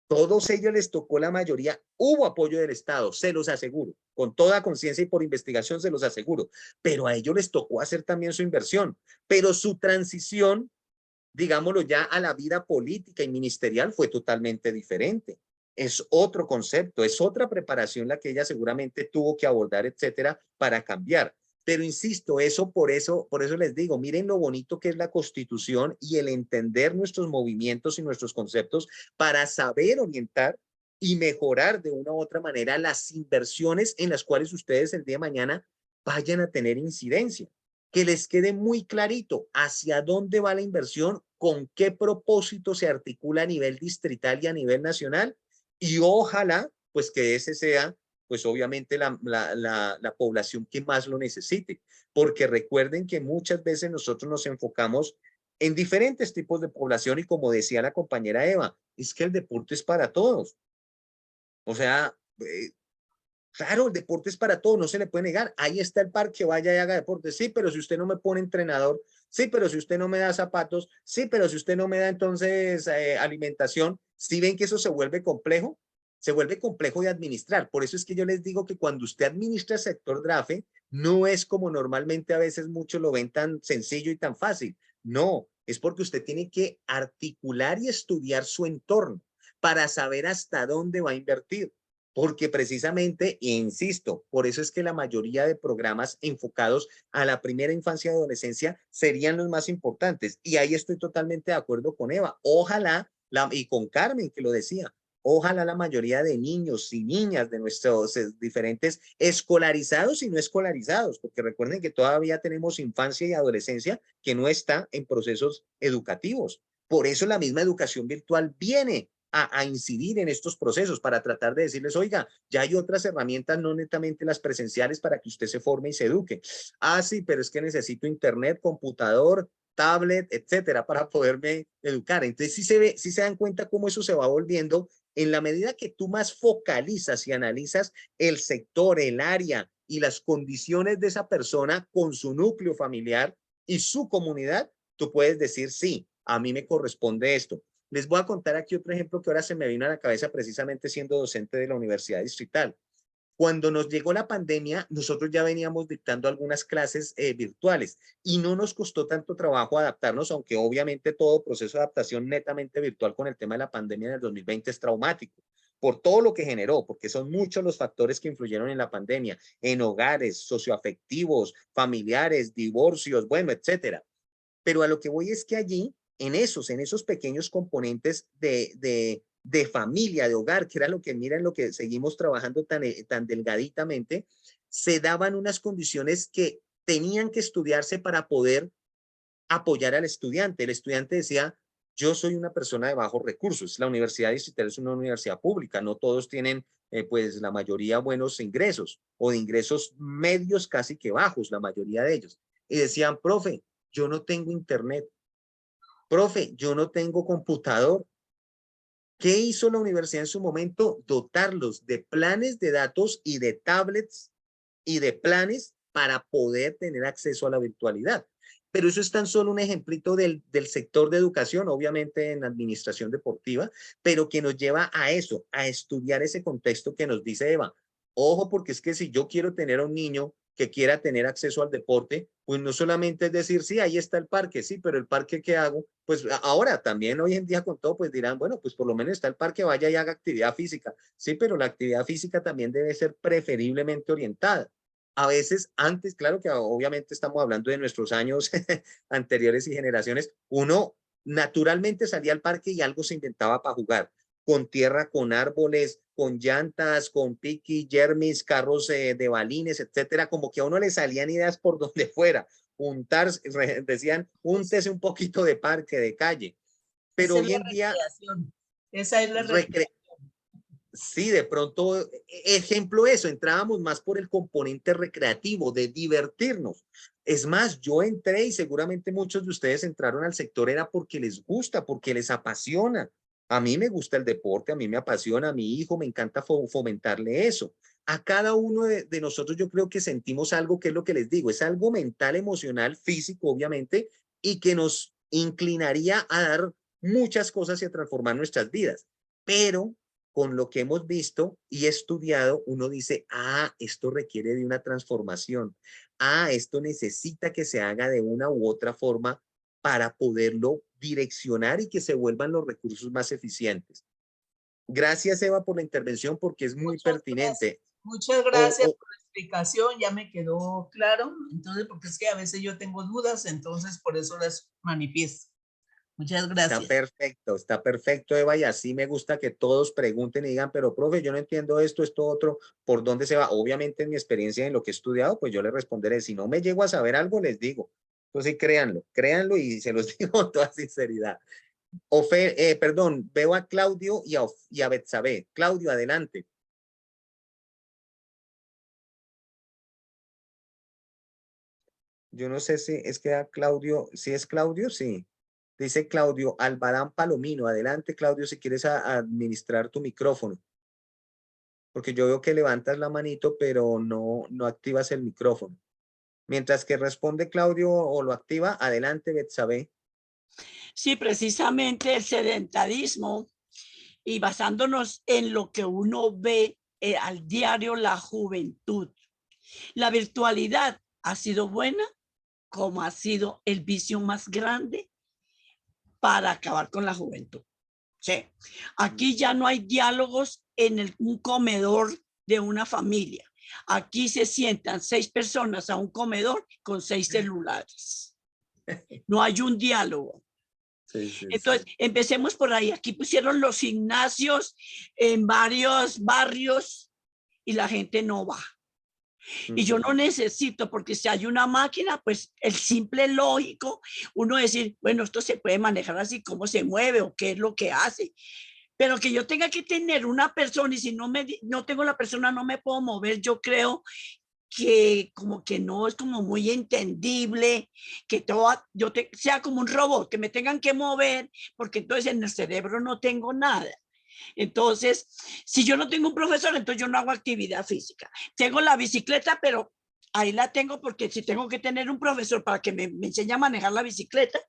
Todos ellos les tocó la mayoría, hubo apoyo del Estado, se los aseguro, con toda conciencia y por investigación se los aseguro, pero a ellos les tocó hacer también su inversión, pero su transición, digámoslo ya, a la vida política y ministerial fue totalmente diferente. Es otro concepto, es otra preparación la que ella seguramente tuvo que abordar, etcétera, para cambiar. Pero insisto, por eso les digo, miren lo bonito que es la Constitución y el entender nuestros movimientos y nuestros conceptos para saber orientar y mejorar de una u otra manera las inversiones en las cuales ustedes el día de mañana vayan a tener incidencia. Que les quede muy clarito hacia dónde va la inversión, con qué propósito se articula a nivel distrital y a nivel nacional Y ojalá, pues que ese sea, pues obviamente la población que más lo necesite, porque recuerden que muchas veces nosotros nos enfocamos en diferentes tipos de población y como decía la compañera Eva, es que el deporte es para todos. O sea, claro, el deporte es para todos, no se le puede negar. Ahí está el parque, vaya y haga deporte. Sí, pero si usted no me pone entrenador, sí, pero si usted no me da zapatos, sí, pero si usted no me da entonces alimentación, ¿sí ven que eso se vuelve complejo? Se vuelve complejo de administrar. Por eso es que yo les digo que cuando usted administra el sector DRAFE, no es como normalmente a veces muchos lo ven tan sencillo y tan fácil. No, es porque usted tiene que articular y estudiar su entorno para saber hasta dónde va a invertir. Porque precisamente, insisto, por eso es que la mayoría de programas enfocados a la primera infancia y adolescencia serían los más importantes. Y ahí estoy totalmente de acuerdo con Eva. Ojalá, y con Carmen que lo decía, ojalá la mayoría de niños y niñas de nuestros diferentes escolarizados y no escolarizados, porque recuerden que todavía tenemos infancia y adolescencia que no está en procesos educativos. Por eso la misma educación virtual viene a incidir en estos procesos para tratar de decirles, oiga, ya hay otras herramientas, no netamente las presenciales, para que usted se forme y se eduque. Ah, sí, pero es que necesito internet, computador, tablet, etcétera, para poderme educar. Entonces, sí se dan cuenta cómo eso se va volviendo en la medida que tú más focalizas y analizas el sector, el área y las condiciones de esa persona con su núcleo familiar y su comunidad, tú puedes decir, sí, a mí me corresponde esto. Les voy a contar aquí otro ejemplo que ahora se me vino a la cabeza precisamente siendo docente de la Universidad Distrital. Cuando nos llegó la pandemia, nosotros ya veníamos dictando algunas clases virtuales y no nos costó tanto trabajo adaptarnos, aunque obviamente todo proceso de adaptación netamente virtual con el tema de la pandemia del 2020 es traumático por todo lo que generó, porque son muchos los factores que influyeron en la pandemia, en hogares, socioafectivos, familiares, divorcios, bueno, etcétera. Pero a lo que voy es que allí, en esos pequeños componentes de familia, de hogar, que era lo que, miren, lo que seguimos trabajando tan delgaditamente, se daban unas condiciones que tenían que estudiarse para poder apoyar al estudiante. El estudiante decía, yo soy una persona de bajos recursos. La Universidad Distrital es una universidad pública, no todos tienen, pues la mayoría buenos ingresos o de ingresos medios casi que bajos, la mayoría de ellos. Y decían, profe, yo no tengo internet. Profe, yo no tengo computador. ¿Qué hizo la universidad en su momento? Dotarlos de planes de datos y de tablets y de planes para poder tener acceso a la virtualidad. Pero eso es tan solo un ejemplito del sector de educación, obviamente en administración deportiva, pero que nos lleva a eso, a estudiar ese contexto que nos dice Eva. Ojo, porque es que si yo quiero tener a un niño que quiera tener acceso al deporte, pues no solamente es decir, sí, ahí está el parque, sí, pero el parque, ¿qué hago? Pues ahora también hoy en día con todo, pues dirán, bueno, pues por lo menos está el parque, vaya y haga actividad física. Sí, pero la actividad física también debe ser preferiblemente orientada. A veces antes, claro que obviamente estamos hablando de nuestros años anteriores y generaciones, uno naturalmente salía al parque y algo se inventaba para jugar, con tierra, con árboles, con llantas, con piqui, jermis, carros de balines, etcétera, como que a uno le salían ideas por donde fuera, juntar, decían, úntese un poquito de parque, de calle, pero Esa es hoy la en día, recreación. Esa es la recreación. sí, de pronto, ejemplo eso, entrábamos más por el componente recreativo, de divertirnos. Es más, yo entré y seguramente muchos de ustedes entraron al sector era porque les gusta, porque les apasiona. A mí me gusta el deporte, a mí me apasiona, a mi hijo me encanta fomentarle eso. A cada uno de nosotros yo creo que sentimos algo que es lo que les digo, es algo mental, emocional, físico, obviamente, y que nos inclinaría a dar muchas cosas y a transformar nuestras vidas. Pero con lo que hemos visto y estudiado, uno dice, ah, esto requiere de una transformación. Ah, esto necesita que se haga de una u otra forma para poderlo direccionar y que se vuelvan los recursos más eficientes. Gracias, Eva, por la intervención porque es muy pertinente. Muchas gracias por la explicación, ya me quedó claro. Entonces, porque es que a veces yo tengo dudas, entonces por eso las manifiesto. Muchas gracias. Está perfecto, Eva, y así me gusta que todos pregunten y digan, pero profe, yo no entiendo esto, otro, ¿por dónde se va? Obviamente en mi experiencia, en lo que he estudiado, pues yo les responderé, si no me llego a saber algo, les digo. Entonces créanlo y se los digo con toda sinceridad. Perdón, veo a Claudio y a Betsabe. Claudio, adelante. Yo no sé si es que a Claudio, si es Claudio, sí. Dice Claudio Albarán Palomino. Adelante, Claudio, si quieres administrar tu micrófono. Porque yo veo que levantas la manito, pero no activas el micrófono. Mientras que responde Claudio o lo activa, adelante, Betsabe. Sí, precisamente el sedentarismo y basándonos en lo que uno ve al diario, la juventud. La virtualidad ha sido buena, como ha sido el vicio más grande para acabar con la juventud. Sí. Aquí ya no hay diálogos en un comedor de una familia. Aquí se sientan 6 personas a un comedor con 6 celulares. No hay un diálogo. Sí, sí, Entonces, sí. empecemos por ahí. Aquí pusieron los gimnasios en varios barrios y la gente no va. Y yo no necesito, porque si hay una máquina, pues el simple lógico, uno decir, bueno, esto se puede manejar así, cómo se mueve o qué es lo que hace. Pero que yo tenga que tener una persona y si no tengo la persona no me puedo mover, yo creo que como que no es como muy entendible, que sea como un robot, que me tengan que mover, porque entonces en el cerebro no tengo nada. Entonces, si yo no tengo un profesor, entonces yo no hago actividad física. Tengo la bicicleta, pero ahí la tengo porque si tengo que tener un profesor para que me enseñe a manejar la bicicleta,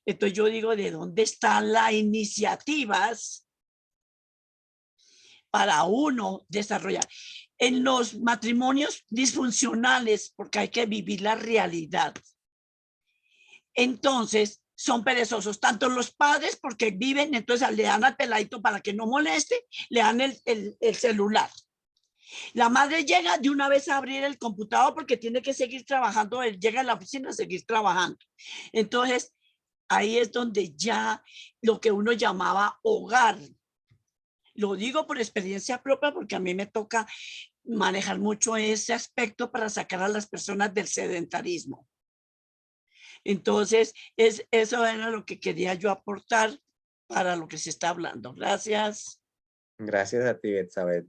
entonces yo digo, ¿de dónde están las iniciativas para uno desarrollar? En los matrimonios disfuncionales, porque hay que vivir la realidad. Entonces, son perezosos, tanto los padres porque viven, entonces le dan al peladito para que no moleste, le dan el celular. La madre llega de una vez a abrir el computador porque tiene que seguir trabajando, él llega a la oficina a seguir trabajando. Entonces, ahí es donde ya lo que uno llamaba hogar. Lo digo por experiencia propia porque a mí me toca manejar mucho ese aspecto para sacar a las personas del sedentarismo. Entonces, eso era lo que quería yo aportar para lo que se está hablando. Gracias. Gracias a ti, Betsabe.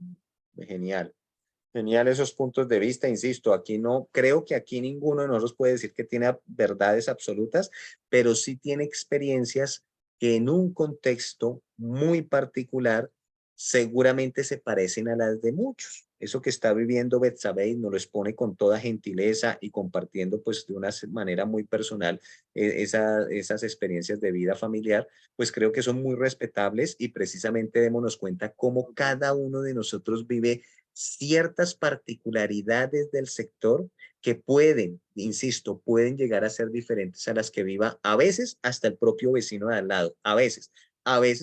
Genial. Genial esos puntos de vista, insisto, aquí no, creo que aquí ninguno de nosotros puede decir que tiene verdades absolutas, pero sí tiene experiencias que en un contexto muy particular seguramente se parecen a las de muchos. Eso que está viviendo Betsabe nos lo expone con toda gentileza y compartiendo pues de una manera muy personal esas experiencias de vida familiar, pues creo que son muy respetables y precisamente démonos cuenta cómo cada uno de nosotros vive ciertas particularidades del sector que pueden, insisto, pueden llegar a ser diferentes a las que viva a veces hasta el propio vecino de al lado, a veces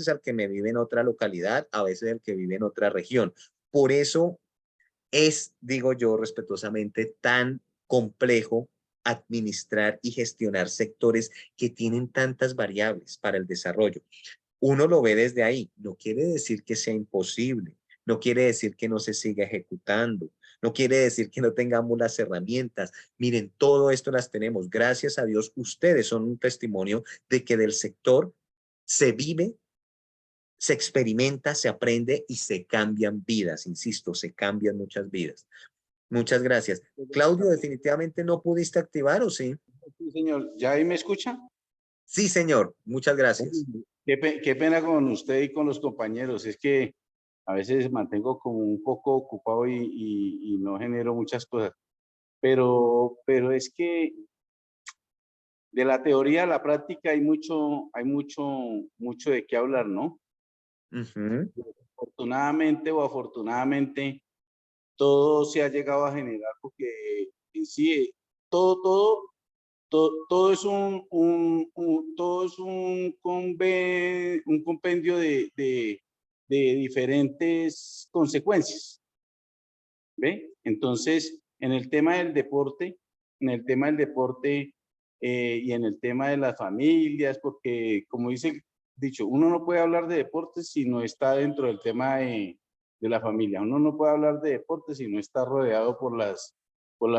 al que me vive en otra localidad, a veces el que vive en otra región. Por eso es, digo yo respetuosamente, tan complejo administrar y gestionar sectores que tienen tantas variables para el desarrollo. Uno lo ve desde ahí, no quiere decir que sea imposible, no quiere decir que no se siga ejecutando, no quiere decir que no tengamos las herramientas. Miren, todo esto las tenemos. Gracias a Dios, ustedes son un testimonio de que del sector se vive, se experimenta, se aprende y se cambian vidas. Insisto, se cambian muchas vidas. Muchas gracias. Claudio, definitivamente no pudiste activar, ¿o sí? Sí, señor. ¿Ya ahí me escucha? Sí, señor. Muchas gracias. Qué pena con usted y con los compañeros. Es que a veces mantengo como un poco ocupado y no genero muchas cosas. Pero es que de la teoría a la práctica hay mucho de qué hablar, ¿no? Afortunadamente o afortunadamente, todo se ha llegado a generar porque en sí, todo es todo es un compendio de diferentes consecuencias, ¿ve? Entonces, en el tema del deporte, y en el tema de las familias, porque como dice el dicho, uno no puede hablar de deportes si no está dentro del tema de la familia. Uno no puede hablar de deportes si no está rodeado por las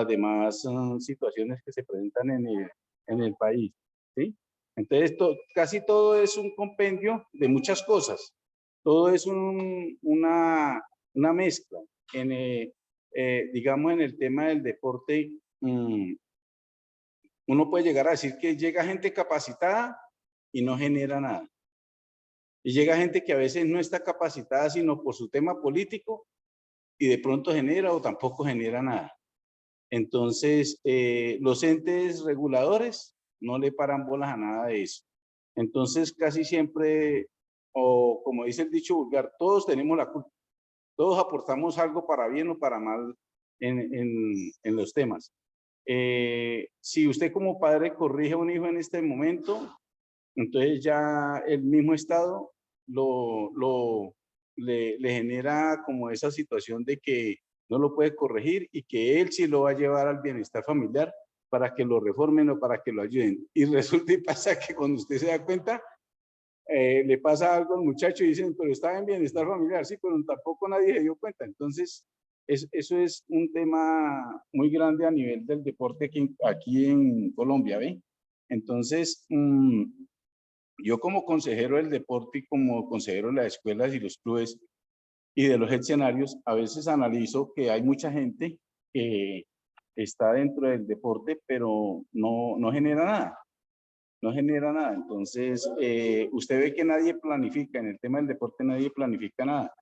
demás situaciones que se presentan en el país, ¿sí? Entonces, casi todo es un compendio de muchas cosas. Todo es una mezcla. Digamos, en el tema del deporte, uno puede llegar a decir que llega gente capacitada y no genera nada. Y llega gente que a veces no está capacitada sino por su tema político y de pronto genera o tampoco genera nada. Entonces, los entes reguladores no le paran bolas a nada de eso. Entonces, casi siempre, o como dice el dicho vulgar, todos tenemos la culpa. Todos aportamos algo para bien o para mal en los temas. Si usted como padre corrige a un hijo en este momento, entonces ya el mismo Estado le genera como esa situación de que no lo puede corregir y que él sí lo va a llevar al bienestar familiar para que lo reformen o para que lo ayuden. Y resulta y pasa que cuando usted se da cuenta, le pasa algo al muchacho y dicen, pero estaba en bienestar familiar, sí, pero tampoco nadie se dio cuenta. Entonces, eso es un tema muy grande a nivel del deporte aquí en Colombia, ¿ve? Entonces, yo como consejero del deporte y como consejero de las escuelas y los clubes y de los escenarios, a veces analizo que hay mucha gente que está dentro del deporte, pero no genera nada. No genera nada. Entonces, usted ve que nadie planifica, en el tema del deporte nadie planifica nada.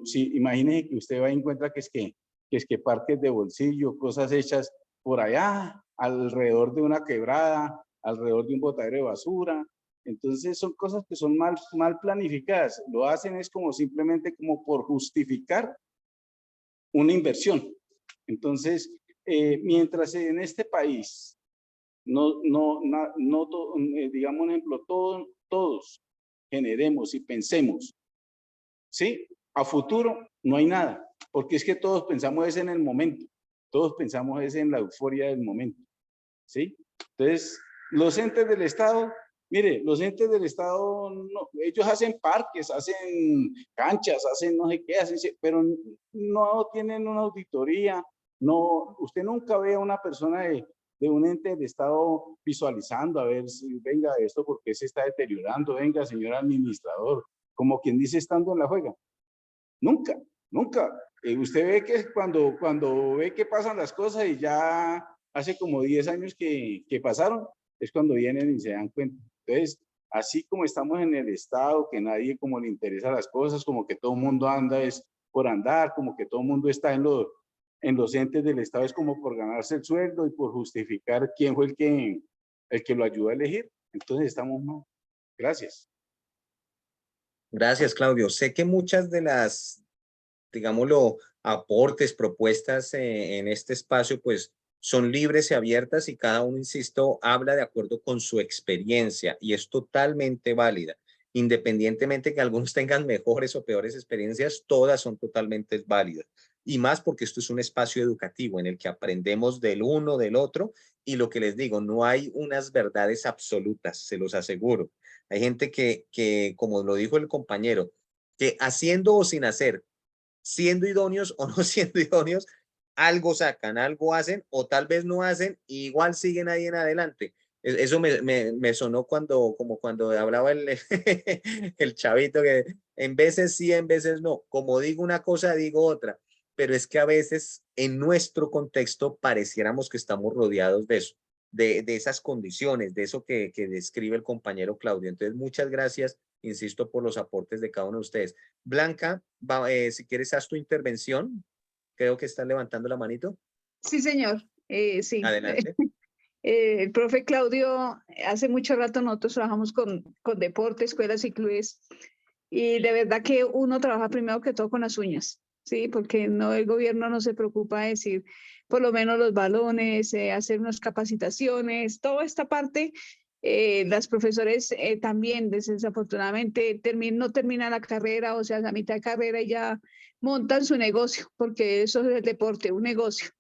Si, imagínese que usted va y encuentra que es que parques de bolsillo, cosas hechas por allá, alrededor de una quebrada, alrededor de un botadero de basura. Entonces, son cosas que son mal planificadas. Lo hacen es como simplemente como por justificar una inversión. Entonces, mientras en este país digamos, un ejemplo, todos generemos y pensemos, ¿sí? A futuro no hay nada, porque es que todos pensamos es en el momento, todos pensamos es en la euforia del momento, ¿sí? Entonces, los entes del Estado, mire, los entes del Estado, ellos hacen parques, hacen canchas, hacen no sé qué, pero no tienen una auditoría, usted nunca ve a una persona de un ente del Estado visualizando, a ver si venga esto porque se está deteriorando, venga señor administrador, como quien dice estando en la juega. Nunca, nunca. Usted ve que cuando ve que pasan las cosas y ya hace como 10 años que pasaron, es cuando vienen y se dan cuenta. Entonces, así como estamos en el Estado, que nadie como le interesa las cosas, como que todo el mundo anda es por andar, como que todo el mundo está en los entes del Estado es como por ganarse el sueldo y por justificar quién fue el que lo ayudó a elegir. Entonces estamos mal. Gracias. Gracias, Claudio. Sé que muchas de las, digámoslo, aportes, propuestas en este espacio, pues son libres y abiertas y cada uno, insisto, habla de acuerdo con su experiencia y es totalmente válida. Independientemente que algunos tengan mejores o peores experiencias, todas son totalmente válidas. Y más porque esto es un espacio educativo en el que aprendemos del uno, del otro, y lo que les digo, no hay unas verdades absolutas, se los aseguro. Hay gente como lo dijo el compañero, que haciendo o sin hacer, siendo idóneos o no siendo idóneos, algo sacan, algo hacen o tal vez no hacen, y igual siguen ahí en adelante. Eso me sonó como cuando hablaba el chavito, que en veces sí, en veces no. Como digo una cosa, digo otra. Pero es que a veces en nuestro contexto pareciéramos que estamos rodeados de eso, de esas condiciones, de eso que describe el compañero Claudio. Entonces, muchas gracias, insisto, por los aportes de cada uno de ustedes. Blanca, si quieres, haz tu intervención. Creo que están levantando la manito. Sí, señor. Sí. Adelante. El profe Claudio, hace mucho rato nosotros trabajamos con deporte, escuelas y clubes, y de verdad que uno trabaja primero que todo con las uñas, ¿sí? Porque no, el gobierno no se preocupa de decir por lo menos los balones, hacer unas capacitaciones, toda esta parte. Las profesores también, desafortunadamente, no terminan la carrera, o sea, a mitad de carrera y ya montan su negocio, porque eso es el deporte, un negocio,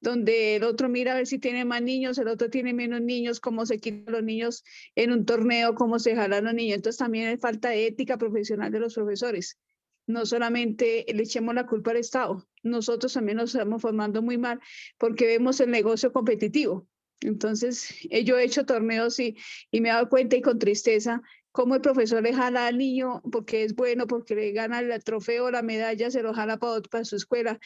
donde el otro mira a ver si tiene más niños, el otro tiene menos niños, cómo se quitan los niños en un torneo, cómo se jalan los niños. Entonces también hay falta de ética profesional de los profesores. No solamente le echemos la culpa al Estado, nosotros también nos estamos formando muy mal porque vemos el negocio competitivo. Entonces, yo he hecho torneos y me he dado cuenta y con tristeza cómo el profesor le jala al niño porque es bueno, porque le gana el trofeo, la medalla, se lo jala para su escuela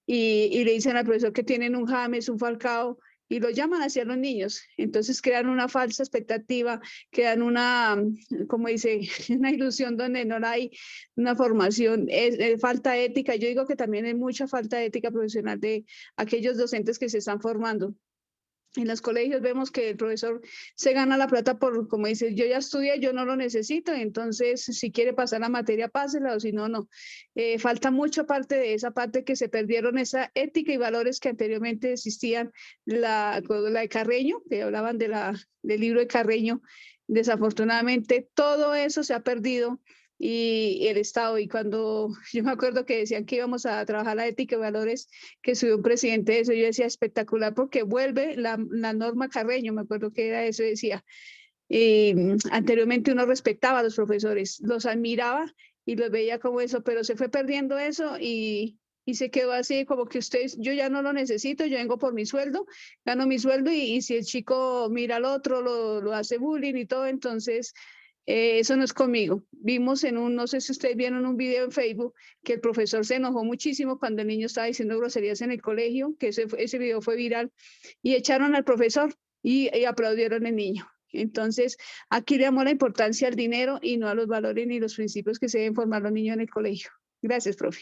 y le dicen al profesor que tienen un James, un Falcao y lo llaman hacia los niños. Entonces crean una falsa expectativa, crean una, como dice, una ilusión donde no hay una formación, es falta ética. Yo digo que también hay mucha falta de ética profesional de aquellos docentes que se están formando. En los colegios vemos que el profesor se gana la plata por, como dice, yo ya estudié, yo no lo necesito, entonces si quiere pasar la materia, pásela, o si no, no. Falta mucha parte de esa parte que se perdieron, esa ética y valores que anteriormente existían, la de Carreño, que hablaban del libro de Carreño. Desafortunadamente, todo eso se ha perdido y el Estado, y cuando yo me acuerdo que decían que íbamos a trabajar la ética y valores, que subió un presidente de eso, yo decía espectacular porque vuelve la norma Carreño, me acuerdo que era eso, decía. Anteriormente uno respetaba a los profesores, los admiraba y los veía como eso, pero se fue perdiendo eso y se quedó así como que ustedes, yo ya no lo necesito, yo vengo por mi sueldo, gano mi sueldo y si el chico mira al otro, lo hace bullying y todo, entonces eso no es conmigo. Vimos no sé si ustedes vieron un video en Facebook, que el profesor se enojó muchísimo cuando el niño estaba diciendo groserías en el colegio, que ese video fue viral, y echaron al profesor y aplaudieron al niño. Entonces, aquí le damos la importancia al dinero y no a los valores ni los principios que se deben formar los niños en el colegio. Gracias, profe.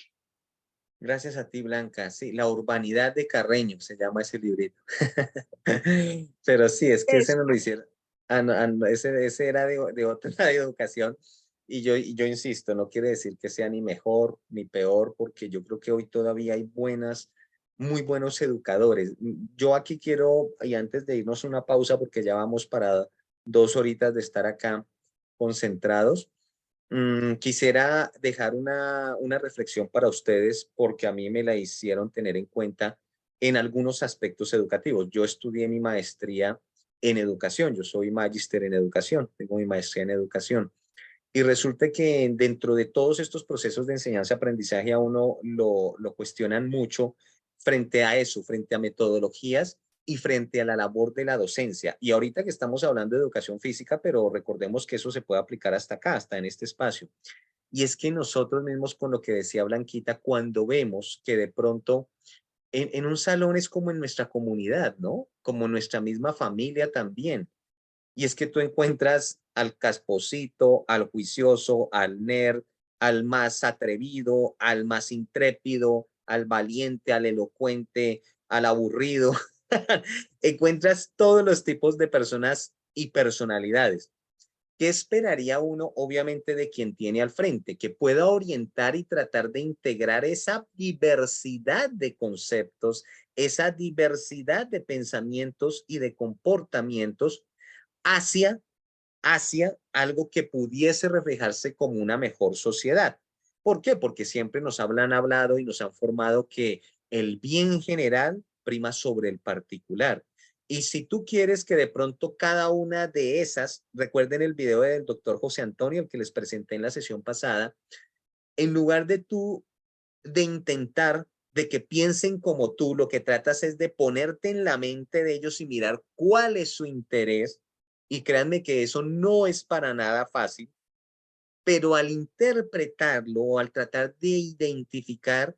Gracias a ti, Blanca. Sí, La urbanidad de Carreño se llama ese librito. Pero sí, es que ese no lo hicieron. No, ese era de otra de educación. Y yo insisto, no quiere decir que sea ni mejor ni peor, porque yo creo que hoy todavía hay muy buenos educadores. Yo aquí quiero, y antes de irnos a una pausa, porque ya vamos para 2 horitas de estar acá concentrados, quisiera dejar una reflexión para ustedes porque a mí me la hicieron tener en cuenta en algunos aspectos educativos. Yo estudié mi maestría en educación, yo soy magíster en educación, tengo mi maestría en educación. Y resulta que dentro de todos estos procesos de enseñanza-aprendizaje a uno lo cuestionan mucho frente a eso, frente a metodologías y frente a la labor de la docencia. Y ahorita que estamos hablando de educación física, pero recordemos que eso se puede aplicar hasta acá, hasta en este espacio. Y es que nosotros mismos, con lo que decía Blanquita, cuando vemos que de pronto en un salón es como en nuestra comunidad, ¿no? Como nuestra misma familia también. Y es que tú encuentras al casposito, al juicioso, al nerd, al más atrevido, al más intrépido, al valiente, al elocuente, al aburrido. Encuentras todos los tipos de personas y personalidades. ¿Qué esperaría uno, obviamente, de quien tiene al frente? Que pueda orientar y tratar de integrar esa diversidad de conceptos, esa diversidad de pensamientos y de comportamientos hacia, hacia algo que pudiese reflejarse como una mejor sociedad. ¿Por qué? Porque siempre nos han hablado y nos han formado que el bien general prima sobre el particular. Y si tú quieres que de pronto cada una de esas, recuerden el video del doctor José Antonio, el que les presenté en la sesión pasada, en lugar de tú, de intentar de que piensen como tú, lo que tratas es de ponerte en la mente de ellos y mirar cuál es su interés. Y créanme que eso no es para nada fácil, pero al interpretarlo o al tratar de identificar,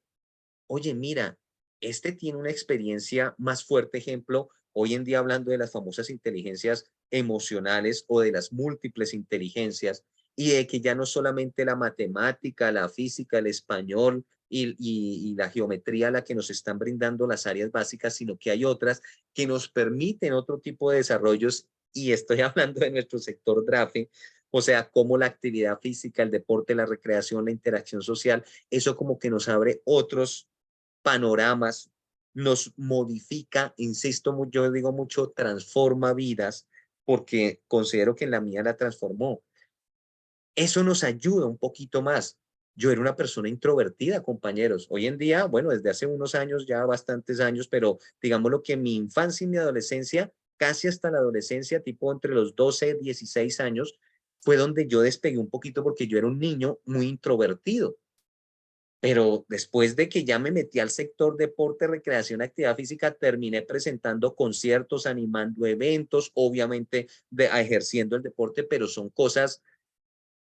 oye, mira, este tiene una experiencia más fuerte, ejemplo, hoy en día hablando de las famosas inteligencias emocionales o de las múltiples inteligencias y de que ya no solamente la matemática, la física, el español y la geometría la que nos están brindando las áreas básicas, sino que hay otras que nos permiten otro tipo de desarrollos y estoy hablando de nuestro sector DRAFE, o sea, como la actividad física, el deporte, la recreación, la interacción social, eso como que nos abre otros panoramas, nos modifica, insisto, yo digo mucho, transforma vidas, porque considero que en la mía la transformó. Eso nos ayuda un poquito más. Yo era una persona introvertida, compañeros. Hoy en día, bueno, desde hace unos años, ya bastantes años, pero digámoslo que mi infancia y mi adolescencia, casi hasta la adolescencia, tipo entre los 12 y 16 años, fue donde yo despegué un poquito porque yo era un niño muy introvertido. Pero después de que ya me metí al sector deporte, recreación, actividad física, terminé presentando conciertos, animando eventos, obviamente ejerciendo el deporte, pero son cosas,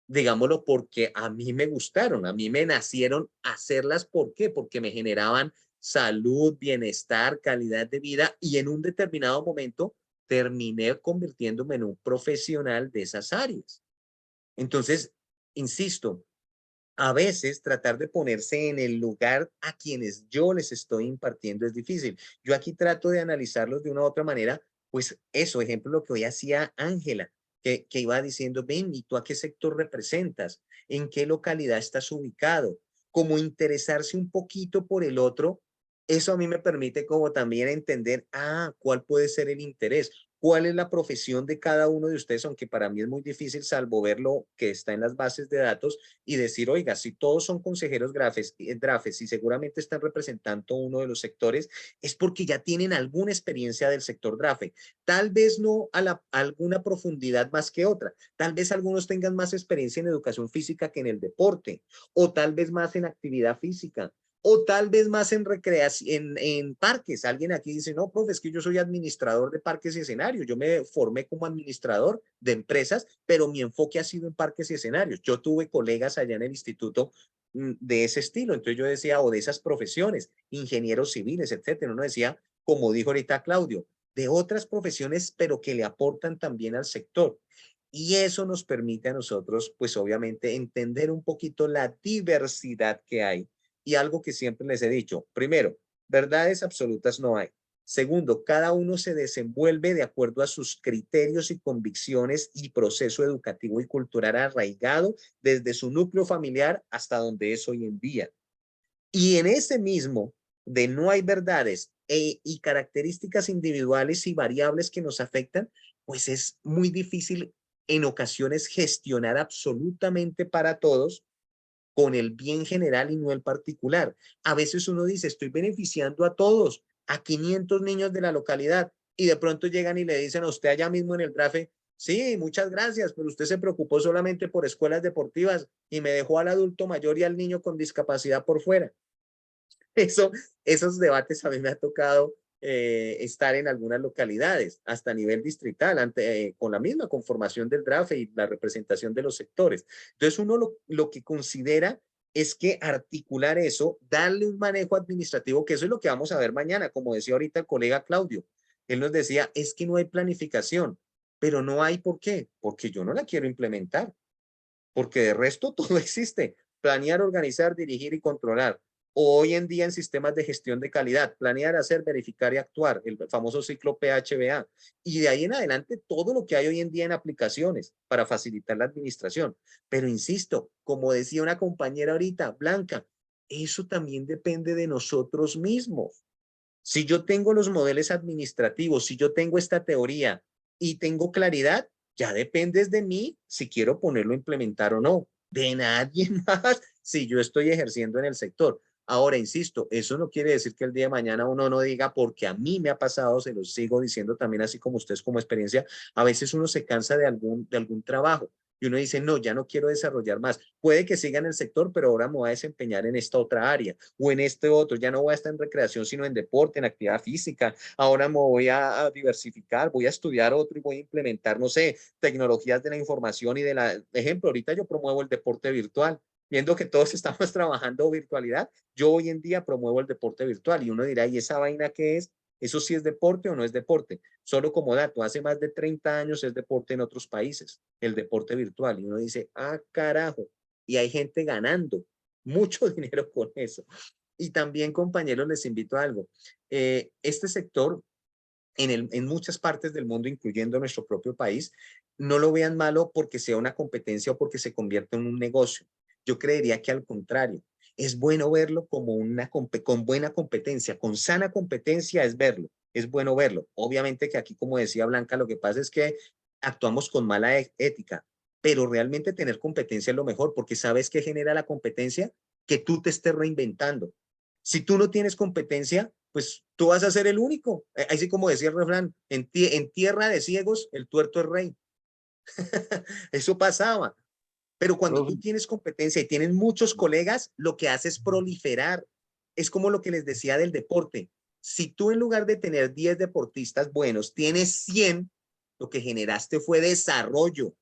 digámoslo, porque a mí me gustaron, a mí me nacieron hacerlas. ¿Por qué? Porque me generaban salud, bienestar, calidad de vida, y en un determinado momento terminé convirtiéndome en un profesional de esas áreas. Entonces, insisto, a veces tratar de ponerse en el lugar a quienes yo les estoy impartiendo es difícil. Yo aquí trato de analizarlos de una u otra manera, pues eso, ejemplo, lo que hoy hacía Ángela, que iba diciendo, ven, ¿y tú a qué sector representas? ¿En qué localidad estás ubicado? Como interesarse un poquito por el otro, eso a mí me permite como también entender, cuál puede ser el interés. ¿Cuál es la profesión de cada uno de ustedes? Aunque para mí es muy difícil, salvo ver lo que está en las bases de datos y decir, oiga, si todos son consejeros DRAFES y seguramente están representando uno de los sectores, es porque ya tienen alguna experiencia del sector DRAFE. Tal vez no a alguna profundidad más que otra. Tal vez algunos tengan más experiencia en educación física que en el deporte, o tal vez más en actividad física, o tal vez más en recreación, en parques. Alguien aquí dice, no, profe, es que yo soy administrador de parques y escenarios. Yo me formé como administrador de empresas, pero mi enfoque ha sido en parques y escenarios. Yo tuve colegas allá en el instituto de ese estilo. Entonces yo decía, o de esas profesiones, ingenieros civiles, etcétera. Uno decía, como dijo ahorita Claudio, de otras profesiones, pero que le aportan también al sector. Y eso nos permite a nosotros, pues obviamente, entender un poquito la diversidad que hay. Y algo que siempre les he dicho, primero, verdades absolutas no hay. Segundo, cada uno se desenvuelve de acuerdo a sus criterios y convicciones y proceso educativo y cultural arraigado desde su núcleo familiar hasta donde es hoy en día. Y en ese mismo de no hay verdades y características individuales y variables que nos afectan, pues es muy difícil en ocasiones gestionar absolutamente para todos con el bien general y no el particular. A veces uno dice, estoy beneficiando a todos, a 500 niños de la localidad, y de pronto llegan y le dicen a usted allá mismo en el DRAFE, sí, muchas gracias, pero usted se preocupó solamente por escuelas deportivas y me dejó al adulto mayor y al niño con discapacidad por fuera. Eso, esos debates a mí me ha tocado estar en algunas localidades, hasta a nivel distrital, con la misma conformación del DRAFE y la representación de los sectores. Entonces uno lo que considera es que articular eso, darle un manejo administrativo, que eso es lo que vamos a ver mañana, como decía ahorita el colega Claudio. Él nos decía, es que no hay planificación, pero no hay ¿por qué? Porque yo no la quiero implementar, porque de resto todo existe. Planear, organizar, dirigir y controlar. O hoy en día en sistemas de gestión de calidad, planear, hacer, verificar y actuar, el famoso ciclo PHBA. Y de ahí en adelante todo lo que hay hoy en día en aplicaciones para facilitar la administración. Pero insisto, como decía una compañera ahorita, Blanca, eso también depende de nosotros mismos. Si yo tengo los modelos administrativos, si yo tengo esta teoría y tengo claridad, ya depende de mí si quiero ponerlo a implementar o no. De nadie más si yo estoy ejerciendo en el sector. Ahora, insisto, eso no quiere decir que el día de mañana uno no diga, porque a mí me ha pasado, se los sigo diciendo también así como ustedes como experiencia, a veces uno se cansa de algún trabajo y uno dice, no, ya no quiero desarrollar más. Puede que siga en el sector, pero ahora me voy a desempeñar en esta otra área o en este otro. Ya no voy a estar en recreación, sino en deporte, en actividad física. Ahora me voy a diversificar, voy a estudiar otro y voy a implementar, no sé, tecnologías de la información y de la... Ejemplo, ahorita yo promuevo el deporte virtual. Viendo que todos estamos trabajando virtualidad, yo hoy en día promuevo el deporte virtual y uno dirá, ¿y esa vaina qué es? ¿Eso sí es deporte o no es deporte? Solo como dato, hace más de 30 años es deporte en otros países, el deporte virtual. Y uno dice, carajo, y hay gente ganando mucho dinero con eso. Y también, compañeros, les invito a algo. Este sector, en muchas partes del mundo, incluyendo nuestro propio país, no lo vean malo porque sea una competencia o porque se convierta en un negocio. Yo creería que al contrario, es bueno verlo como con buena competencia, con sana competencia es verlo, es bueno verlo. Obviamente que aquí, como decía Blanca, lo que pasa es que actuamos con mala ética, pero realmente tener competencia es lo mejor, porque ¿sabes qué genera la competencia? Que tú te estés reinventando. Si tú no tienes competencia, pues tú vas a ser el único. Así como decía el refrán, en tierra de ciegos, el tuerto es rey. Eso pasaba. Pero cuando Profe. tú tienes competencia y tienes muchos colegas, lo que hace es proliferar. Es como lo que les decía del deporte. Si tú en lugar de tener 10 deportistas buenos, tienes 100, lo que generaste fue desarrollo.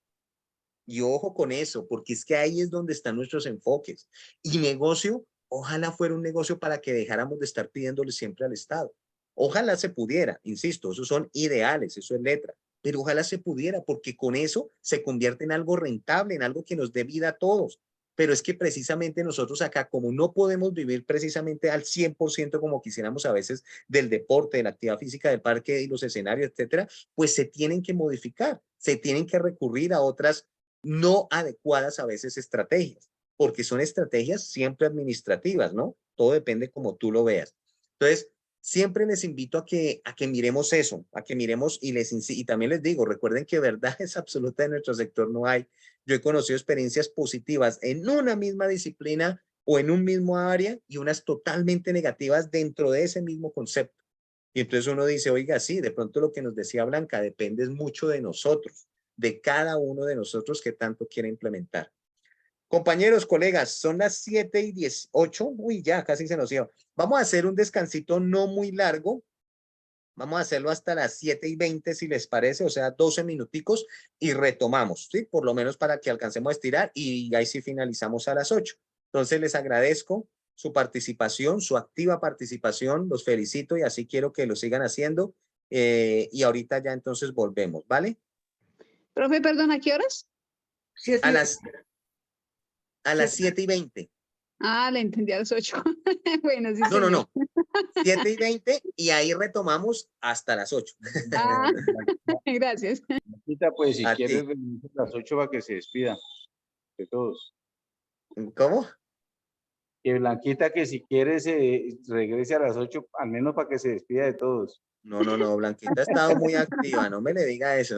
Y ojo con eso, porque es que ahí es donde están nuestros enfoques. Y negocio, ojalá fuera un negocio para que dejáramos de estar pidiéndole siempre al Estado. Ojalá se pudiera, insisto, esos son ideales, eso es letra, pero ojalá se pudiera, porque con eso se convierte en algo rentable, en algo que nos dé vida a todos. Pero es que precisamente nosotros acá, como no podemos vivir precisamente al 100% como quisiéramos a veces del deporte, de la actividad física, del parque y los escenarios, etcétera, pues se tienen que modificar, se tienen que recurrir a otras no adecuadas a veces estrategias, porque son estrategias siempre administrativas, ¿no? Todo depende como tú lo veas. Entonces, siempre les invito a que miremos eso, a que miremos y también les digo, recuerden que verdad es absoluta en nuestro sector no hay. Yo he conocido experiencias positivas en una misma disciplina o en un mismo área y unas totalmente negativas dentro de ese mismo concepto. Y entonces uno dice, oiga, sí, de pronto lo que nos decía Blanca depende mucho de nosotros, de cada uno de nosotros que tanto quiere implementar. Compañeros, colegas, son las 7:18. Uy, ya casi se nos iba. Vamos a hacer un descansito no muy largo. Vamos a hacerlo hasta las 7:20, si les parece, o sea, 12 minuticos y retomamos, ¿sí? Por lo menos para que alcancemos a estirar y ahí sí finalizamos a las 8. Entonces, les agradezco su participación, su activa participación, los felicito y así quiero que lo sigan haciendo. Y ahorita ya entonces volvemos, ¿vale? Profe, perdón, ¿a qué horas? A las, a las Siete. 7:20. Ah, la entendí a las 8. Bueno, sí, No, no, señor. no. 7:20 y ahí retomamos hasta las 8. Ah, gracias. Blanquita, pues si A quieres, ti. venimos a las 8 para que se despida de todos. ¿Cómo? Que Blanquita, que si quieres, regrese a las 8, al menos para que se despida de todos. No, no, no, Blanquita ha estado muy activa, no me le diga eso.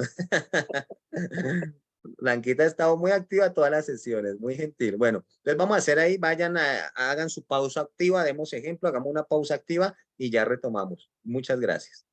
Blanquita ha estado muy activa todas las sesiones, muy gentil. Bueno, entonces vamos a hacer ahí, hagan su pausa activa, demos ejemplo, hagamos una pausa activa y ya retomamos. Muchas gracias.